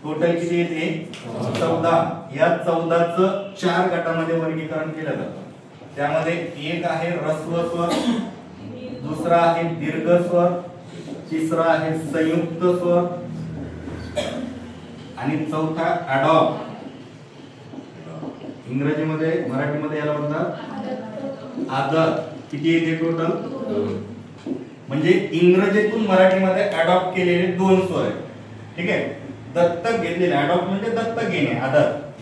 टोटल किती येते? 14. या 14चं 4 गटामध्ये वर्गीकरण केलं जातं. त्यामध्ये एक आहे ऱ्हस्व स्वर, दुसरा आहे दीर्घ स्वर, तिसरा आहे संयुक्त स्वर आणि चौथा अडॉप. इंग्रजीमध्ये, मराठीमध्ये याला म्हणतात आदर. किती येते टोटल? म्हणजे इंग्रजीतून मराठीमध्ये अडॉप्ट केलेले 2 स्वर आहेत. ठीक आहे, दत्तक घेतलेले, अडॉप्ट म्हणजे दत्तक घेणे,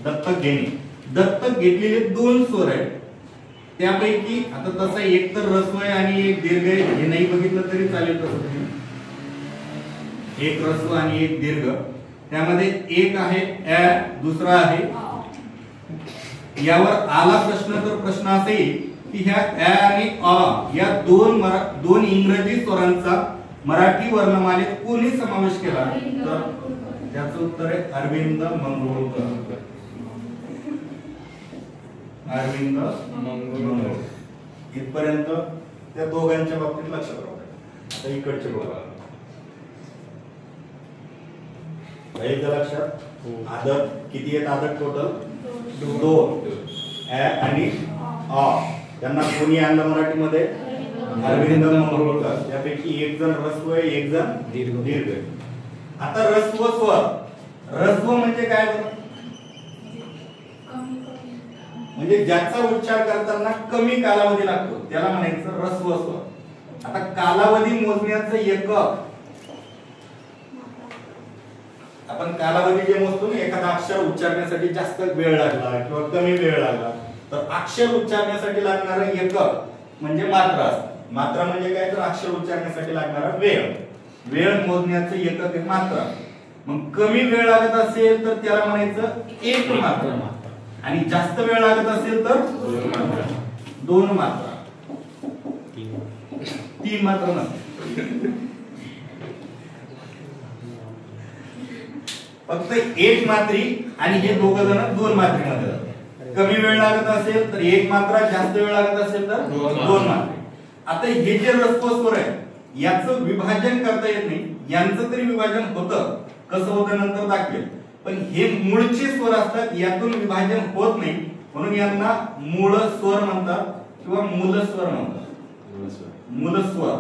दत्तक घेणे, दत्तक घेतलेले 2 स्वर आहेत. त्यापैकी आता तसं एक तर ऱ्हस्व आहे आणि एक दीर्घ आहे, हे नाही बघितलं तरी चालेल. तसं एक ऱ्हस्व आणि एक दीर्घ, त्यामध्ये एक आहे अ, दुसरा आहे. यावर आला प्रश्न तर प्रश्न असा येईल की ह्या अ आणि अ या दोन इंग्रजी स्वरांचा मराठी वर्णमालेत कोणी समावेश केला, तर त्याचं उत्तर आहे अरविंद मंगरुळकर. अरविंद मंगरुळकर. इथपर्यंत त्या दोघांच्या बाबतीत लक्षात राहू. आता इकडचे बघा, लक्षात आदत किती आहेत? आदत टोटल 2. अ आणि अ त्यांना कोणी आणलं मराठीमध्ये? अरविंद मंगरुळकर. त्यापैकी एक जण ऱ्हस्व आहे, एक जण दीर्घ. आता ऱ्हस्व स्वर, ऱ्हस्व म्हणजे काय बरं? म्हणजे ज्याचा उच्चार करताना कमी कालावधी लागतो त्याला म्हणायचं ऱ्हस्व स्वर. आता कालावधी मोजण्याचं एकक, आपण कालावधी जे मोजतो ना, एखादा अक्षर उच्चारण्यासाठी जास्त वेळ लागला किंवा कमी वेळ लागला, तर अक्षर उच्चारण्यासाठी लागणारं एकक म्हणजे मात्रा असते. मात्रा म्हणजे काय? तर अक्षर उच्चारण्यासाठी लागणारा वेळ. वेळ मोजण्याचं एकक आहे मात्रा. मग कमी वेळ लागत असेल तर त्याला म्हणायचं एक मात्रा, आणि जास्त वेळ लागत असेल तर 2 मात्रा. 3 मात्रा नसते. फक्त एक मात्री, आणि हे दोघ जण 2 मात्रेमध्ये जातात. कमी वेळ लागत असेल तर 1 मात्रा, जास्त वेळ लागत असेल तर 2 मात्रे. आता हे जे ऱ्हस्व स्वर आहे याचं विभाजन करता येत नाही. यांचं तरी विभाजन होतं, कसं होतं नंतर दाखवेल. पण हे मूळचे स्वर असतात, यातून विभाजन होत नाही, म्हणून यांना मूळ स्वर म्हणतात किंवा मूलस्वर म्हणतात. मूलस्वर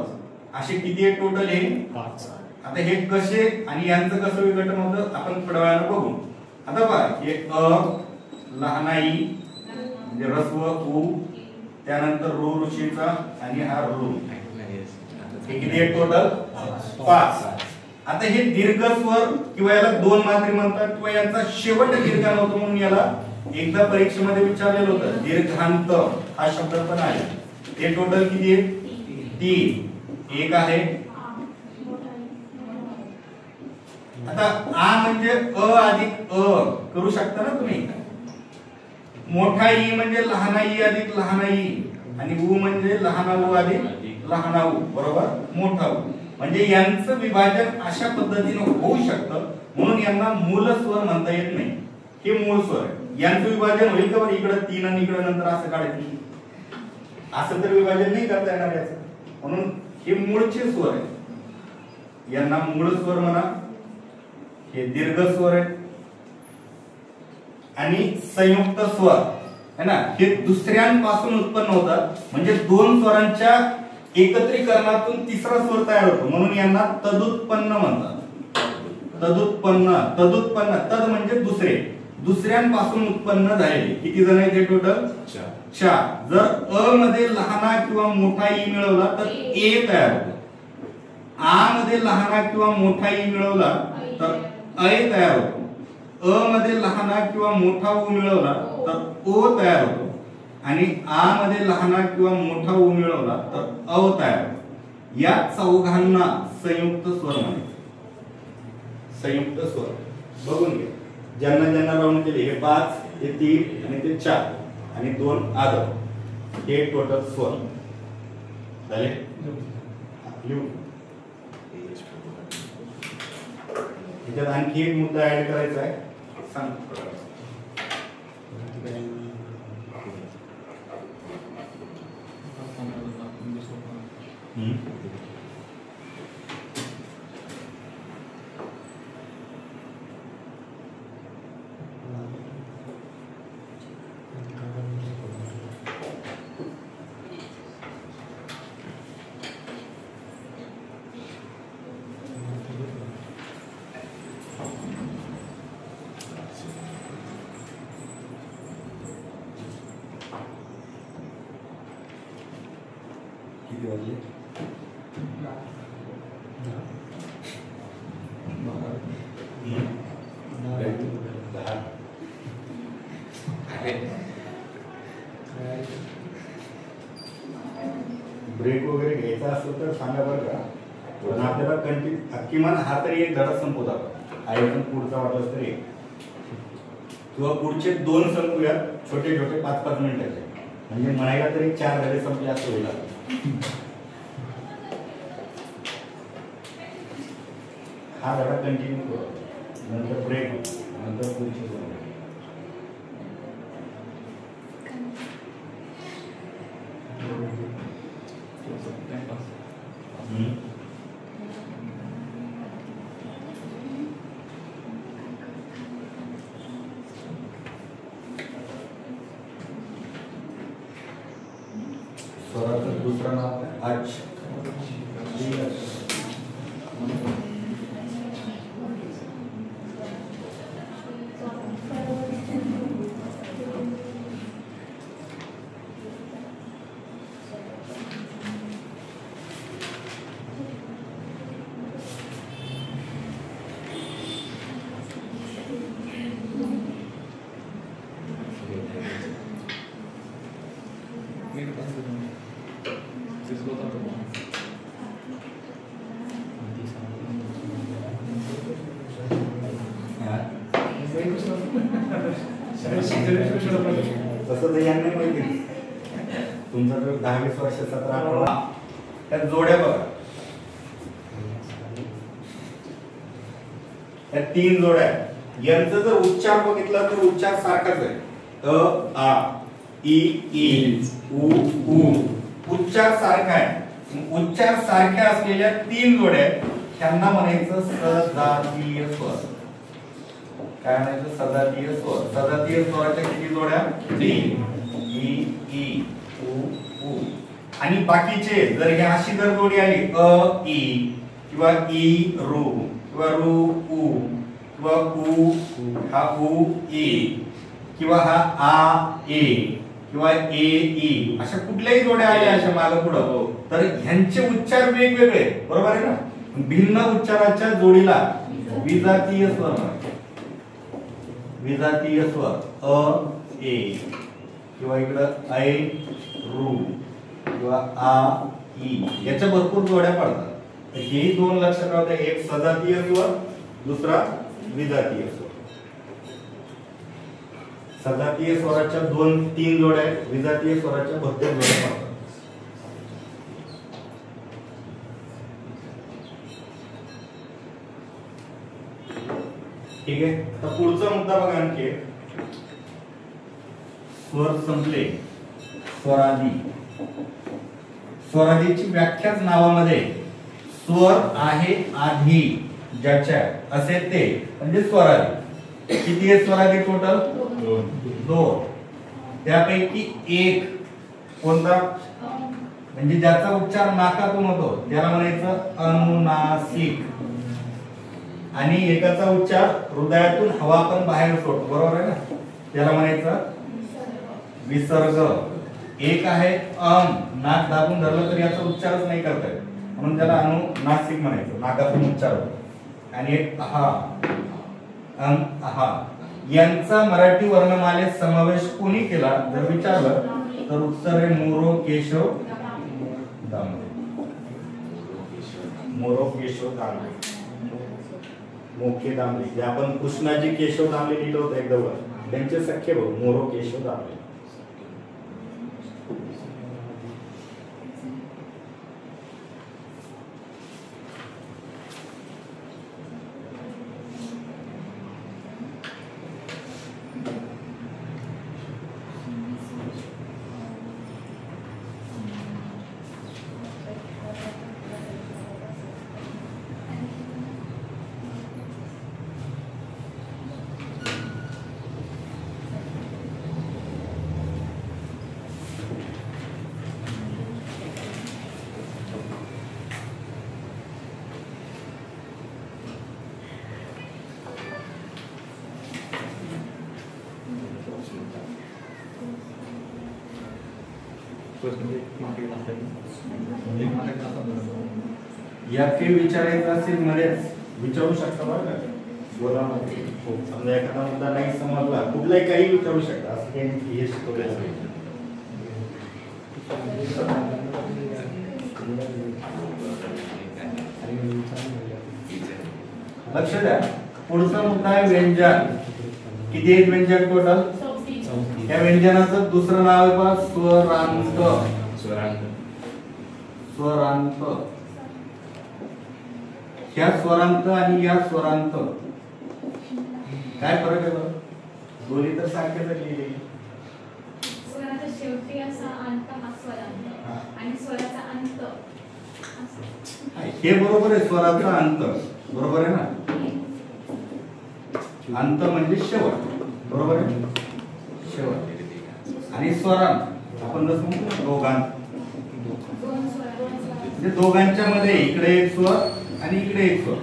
असे किती आहेत टोटल? हे 5. आता हे कसे आणि यांचं कसं विघटन होतं आपण थोड्या वेळानं बघू. आता पहा, हे अ, लहान आई म्हणजे ऱ्हस्व उ, त्यानंतर रू ऋषीचा, आणि हा रू. हे किती आहेत टोटल? 5. आता हे दीर्घ स्वर किंवा याला 2 मात्रे म्हणतात, किंवा यांचा शेवट दीर्घांत होतो, म्हणून याला एकदा परीक्षेमध्ये विचारलेलं होतं दीर्घांत हा शब्द पण आहे. हे टोटल किती आहे? 3. एक आहे. आता आ म्हणजे अ अधिक अ करू शकता ना तुम्ही. मोठा ई म्हणजे लहान ई अधिक लहान ई, आणि उ म्हणजे लहान उ अधिक लहान उ, बरोबर, मोठा उ. म्हणजे यांचं विभाजन अशा पद्धतीने होऊ शकतं, म्हणून यांना मूल स्वर म्हणता येत नाही. हे मूळ स्वर आहे. यांचं विभाजन होईल का बरं? इकडे 3 आणि इकडे नंतर असं काढायचं, असं तर विभाजन नाही करता येणार याचं. म्हणून हे मूळचे स्वर आहे, यांना मूळ स्वर म्हणा. हे दीर्घ स्वर आहे. आणि संयुक्त स्वर है ना, हे दुसऱ्यांपासून उत्पन्न होतात. म्हणजे 2 स्वरांच्या एकत्रीकरणातून तिसरा स्वर तयार होतो, म्हणून यांना तदुत्पन्न म्हणतात. तदुत्पन्न, तदुत्पन्न, तद म्हणजे दुसऱ्यांपासून उत्पन्न झालेले. किती जण आहेत टोटल? 4. जर अ मध्ये लहाना किंवा मोठा ई मिळवला तर ए तयार होतो. आ मध्ये लहाना किंवा मोठा ई मिळवला तर ऐ तयार होतो. अ मध्ये लहाना किंवा मोठा उ मिळवला तर ओ तयार होतो, आणि आ मध्ये लहाना किंवा मोठा उ मिळवला तर अ तयार होतो. या चौघांना संयुक्त स्वर म्हणायचे. संयुक्त स्वर बघून घ्या, ज्यांना ज्यांना राऊंड केले. हे 5, हे 3 आणि ते 4 आणि 2 आदर, हे टोटल स्वर झाले. याच्यात आणखी एक मुद्दा ऍड करायचा आहे, सांग. किती वाजले? ब्रेक वगैरे घ्यायचा असेल तर सांगा बरं का. पण आपल्याला किमान हा तरी एक धडा संपवत आपण आहे, पण पुढचा वाटलाच तरी किंवा पुढचे 2 संपूया छोटे छोटे 5-5 मिनिटाचे, म्हणजे म्हणायला तरी 4 धडे संपले असं होईल. हा धडा कंटिन्यू करू, नंतर ब्रेक, नंतर पुढचे 2. स्वराचं दुसरं नाव आज तसं तर यांना माहिती. तुमचा जर 10-20 वर्ष 17-18 त्या जोड्या बघा, त्या 3 जोड्या, यांचा जर उच्चार बघितला तर उच्चार सारखाच आहे. अ आ इ ई उ ऊ उच्चार सारखा आहे. उच्चार सारख्या असलेल्या 3 जोड्या त्यांना म्हणायचं सजातीय स्वर. काय म्हणायचं? सजातीय स्वर. सजातीय स्वराच्या किती जोड्या? 3. ई ई उ ऊ. आणि बाकीचे जर ही अशी जर जोडी आली अ ई किंवा ई रू किंवा रू ऊ किंवा ऊ हा ऊ ई किंवा हा आ ए किंवा ए ई अशा कुठल्याही जोड्या आल्या अशा मागे पुढं, तर ह्यांचे उच्चार वेगवेगळे, बरोबर आहे ना. भिन्न उच्चाराच्या जोडीला विजातीय स्वर म्हणतात. विजातीय स्वर अ ए किंवा इकडं ऐ रू किंवा आ ई याच्या भरपूर जोड्या पडतात. हे 2 लक्षात राहू द्या. एक सजातीय स्वर, दुसरा विजातीय स्वर. सजातीय स्वराच्या 2-3 जोड्या आहेत, विजातीय स्वराच्या भरपूर जोड्या पडतात. ठीक आहे. तर पुढचा मुद्दा बघा आणखी. स्वर संपले. स्वरादी. स्वरादीची व्याख्याच नावामध्ये स्वर आहे आधी ज्याच्या असे ते म्हणजे स्वरादी. किती आहे स्वरादी टोटल? 2. त्यापैकी एक कोणता? म्हणजे ज्याचा उच्चार नाकातून होतो त्याला म्हणायचं अनुनासिक, आणि एकाचा उच्चार हृदयातून हवा पण बाहेर सोडतो, बरोबर आहे ना, त्याला म्हणायचं विसर्ग. एक आहे नाक दाबून धरलं तर याचा उच्चारच नाही करता येत, म्हणून त्याला अनुनासिक म्हणायचं, नाकातून उच्चार होतो. आणि एक अहा अहा यांचा मराठी वर्णमालेत समावेश कोणी केला जर विचारलं तर उत्तर आहे मोरो केशव दामले. मोरो केशव दामले, मोके दामले. जे आपण कृष्णाजी केशव दामले लिहिलं होतं एकदम, त्यांचे सख्खे भाऊ मोरो केशव दामले. या काही विचारायचं असेल मध्येच विचारू शकता बरं का, बोला. समजा एखादा मुद्दा नाही समजला कुठलाही काही विचारू शकता. लक्ष द्या, पुढचा मुद्दा आहे व्यंजन. किती आहेत व्यंजन टोटल? या व्यंजनाचं दुसरं नाव आहे पहा स्वरांत. स्वरांत. ह्या स्वरांत आणि या स्वरांत काय फरक आहे बरं? दोन्ही तर सारखेच लिहिले. स्वराचा शेवटी असा अंत हा स्वरांत आणि स्वराचा अंत हे बरोबर आहे. स्वराचा अंत बरोबर आहे ना. अंत म्हणजे शेवट, बरोबर आहे. शेवट आणि स्वरांत आपण जसं म्हणतो दोघांत, म्हणजे दोघांच्या मध्ये इकडे एक स्वर आणि इकडे एक स्वर,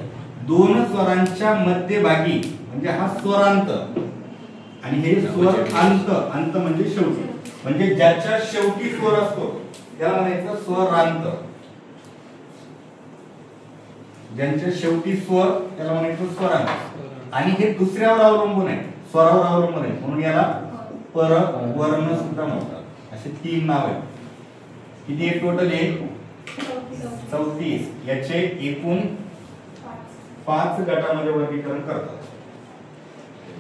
दोन स्वरांच्या मध्यभागी म्हणजे हा स्वरांत आणि हे स्वर अंत. अंत म्हणजे शेवटी, म्हणजे ज्याच्या शेवटी स्वर असतो त्याला म्हणायचं स्वरांत. ज्यांच्या शेवटी स्वर त्याला म्हणायचं स्वरांत. आणि हे दुसऱ्यावर अवलंबून आहे, स्वरावर अवलंबून आहे, म्हणून याला पर वर्ण सुद्धा म्हणतात. असे 3 नाव आहेत. किती आहे टोटल? 34. याचे एकूण 5 गटामध्ये वर्गीकरण करतात.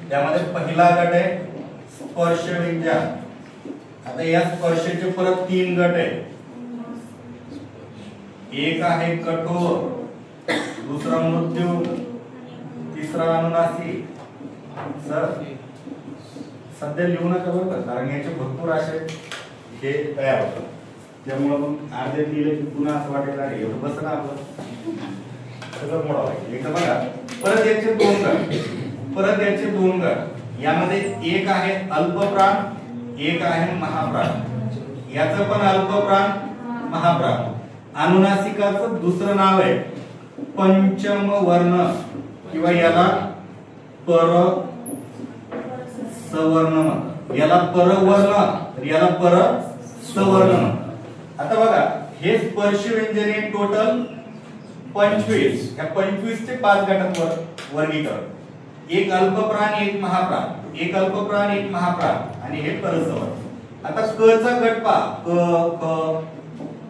त्यामध्ये पहिला गट आहे स्पर्श व्यंजन. आता या स्पर्शाचे परत 3 गट आहेत. एक आहे कठोर, दुसरा मृत्यू, तिसरा अनुनासिक. सध्या लिहू नका बरं का, कारण याचे भरपूर असे हे तयार होतात. त्यामुळे मग अर्धे लिहिले की पुन्हा असं वाटेल अरे एवढं बस ना आपलं सगळं मोडा व्हायचं. एकदा बघा, परत याचे 2 गट. परत याचे 2 गट. यामध्ये एक आहे अल्पप्राण, एक आहे महाप्राण. याचं पण अल्पप्राण महाप्राण. अनुनासिकाचं दुसरं नाव आहे पंचम वर्ण किंवा याला पर सवर्ण म्हणतात. याला परवर्ण तर याला पर सवर्ण म्हणतात. आता बघा, हे स्पर्श व्यंजने टोटल 25. या 25 चे 5 गटात वर्गीकरण. एक अल्पप्राण, एक महाप्राण, एक अल्पप्राण, एक महाप्राण आणि हे परसवर्ण. आता क चा गट पहा. क, ख,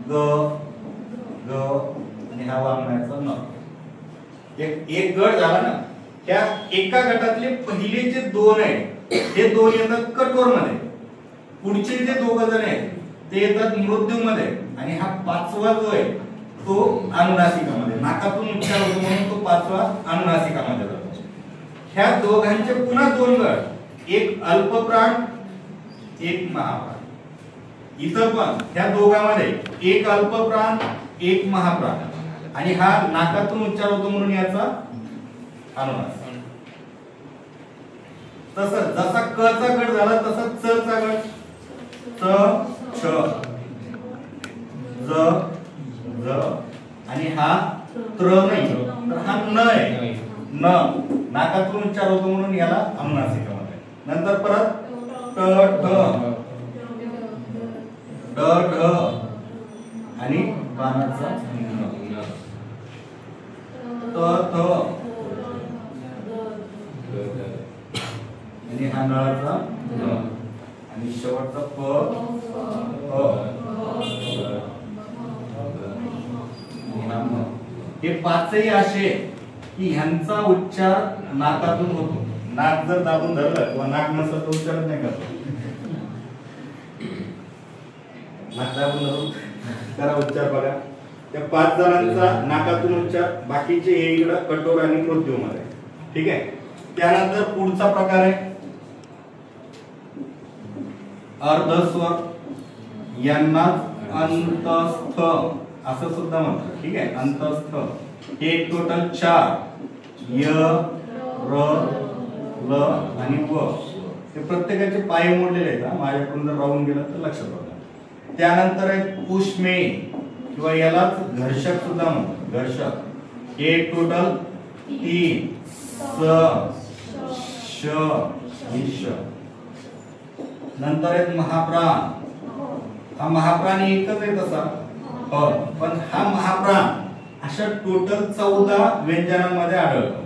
ग, ग आणि हा वामनाचा न. एक गट झाला ना. त्या एका गटातले पहिले जे 2 आहेत हे 2 येतात कठोर मध्ये. पुढचे जे 2 जण आहेत ते येतात मृत्यू मध्ये. आणि हा 5वा जो आहे तो अनुनासिकामध्ये. नाकातून उच्चार होतो म्हणून तो 5वा अनुनासिकामध्ये जातो. ह्या दोघांचे पुन्हा 2 गट. एक अल्पप्राण, एक महाप्राण. इथं पण ह्या दोघांमध्ये एक अल्पप्राण, एक महाप्राण. आणि हा नाकातून उच्चार होतो म्हणून याचा अनुनासिक. तसं जसा क चा गट झाला तसा च चा गट. त, छ, ज, ज आणि हा त्र नाही तर हा न आहे. न नाकातून उच्चार होतो म्हणून याला अनुनासिकामध्ये. नंतर परत ट, ठ, ड, ढ आणि बाणाचा न. त, थ आणि हा नळाचा न आणि शेवटचा प, हे 5ही असे की ह्यांचा उच्चार नाकातून होतो. नाक जर दाबून धरलं किंवा नाक नसेल तर उच्चार नाही करतो. नाक दाबून धरून करा उच्चार बघा. त्या 5 जणांचा नाकातून उच्चार, बाकीचे हे इकडं कठोर आणि मृत्यू मध्ये. ठीक आहे. त्यानंतर पुढचा प्रकार आहे अर्धस्वर. यांना अंतस्थ असं सुद्धा म्हणतात. ठीक आहे. अंतस्थ हे टोटल 4 य, र, ल आणि व. हे प्रत्येकाचे पाय मोडलेले आहेत. माझ्याकडून जर राहून गेलं तर लक्षात राहतं. त्यानंतर आहे उष्मे किंवा यालाच घर्षक सुद्धा म्हणतात. घर्षक हे टोटल 3 स, श आणि श. नंतर आहेत महाप्राण. हा महाप्राण एकच आहे तसा, पण हा महाप्राण अशा टोटल 14 व्यंजनांमध्ये आढळतो.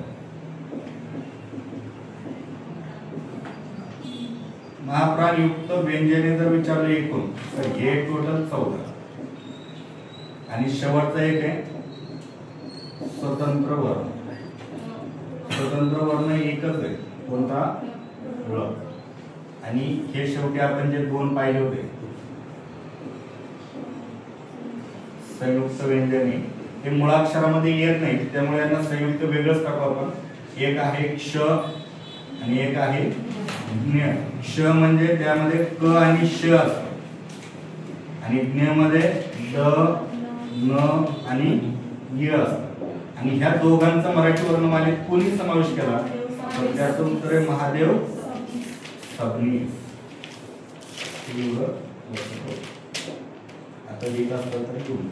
महाप्राण युक्त व्यंजने जर विचारले एकूण तर हे टोटल 14 आणि शेवटचा एक आहे स्वतंत्र वर्ण. स्वतंत्र वर्ण एकच आहे कोणता ळ. आणि हे शेवटी आपण जे दोन पाहिले होते संयुक्त व्यंजने हे मुळाक्षरामध्ये येत नाही त्यामुळे यांना संयुक्त वेगळंच टाकू आपण. एक आहे क्ष आणि एक आहे ज्ञ. क्ष म्हणजे त्यामध्ये क आणि श असतं आणि ज्ञ मध्ये ड न आणि य असतं. आणि ह्या दोघांचा मराठी वर्णमालेत कोणी समावेश केला तर त्याचं उत्तर आहे महादेव सबनीस. आता लिहित असतं तर घेऊन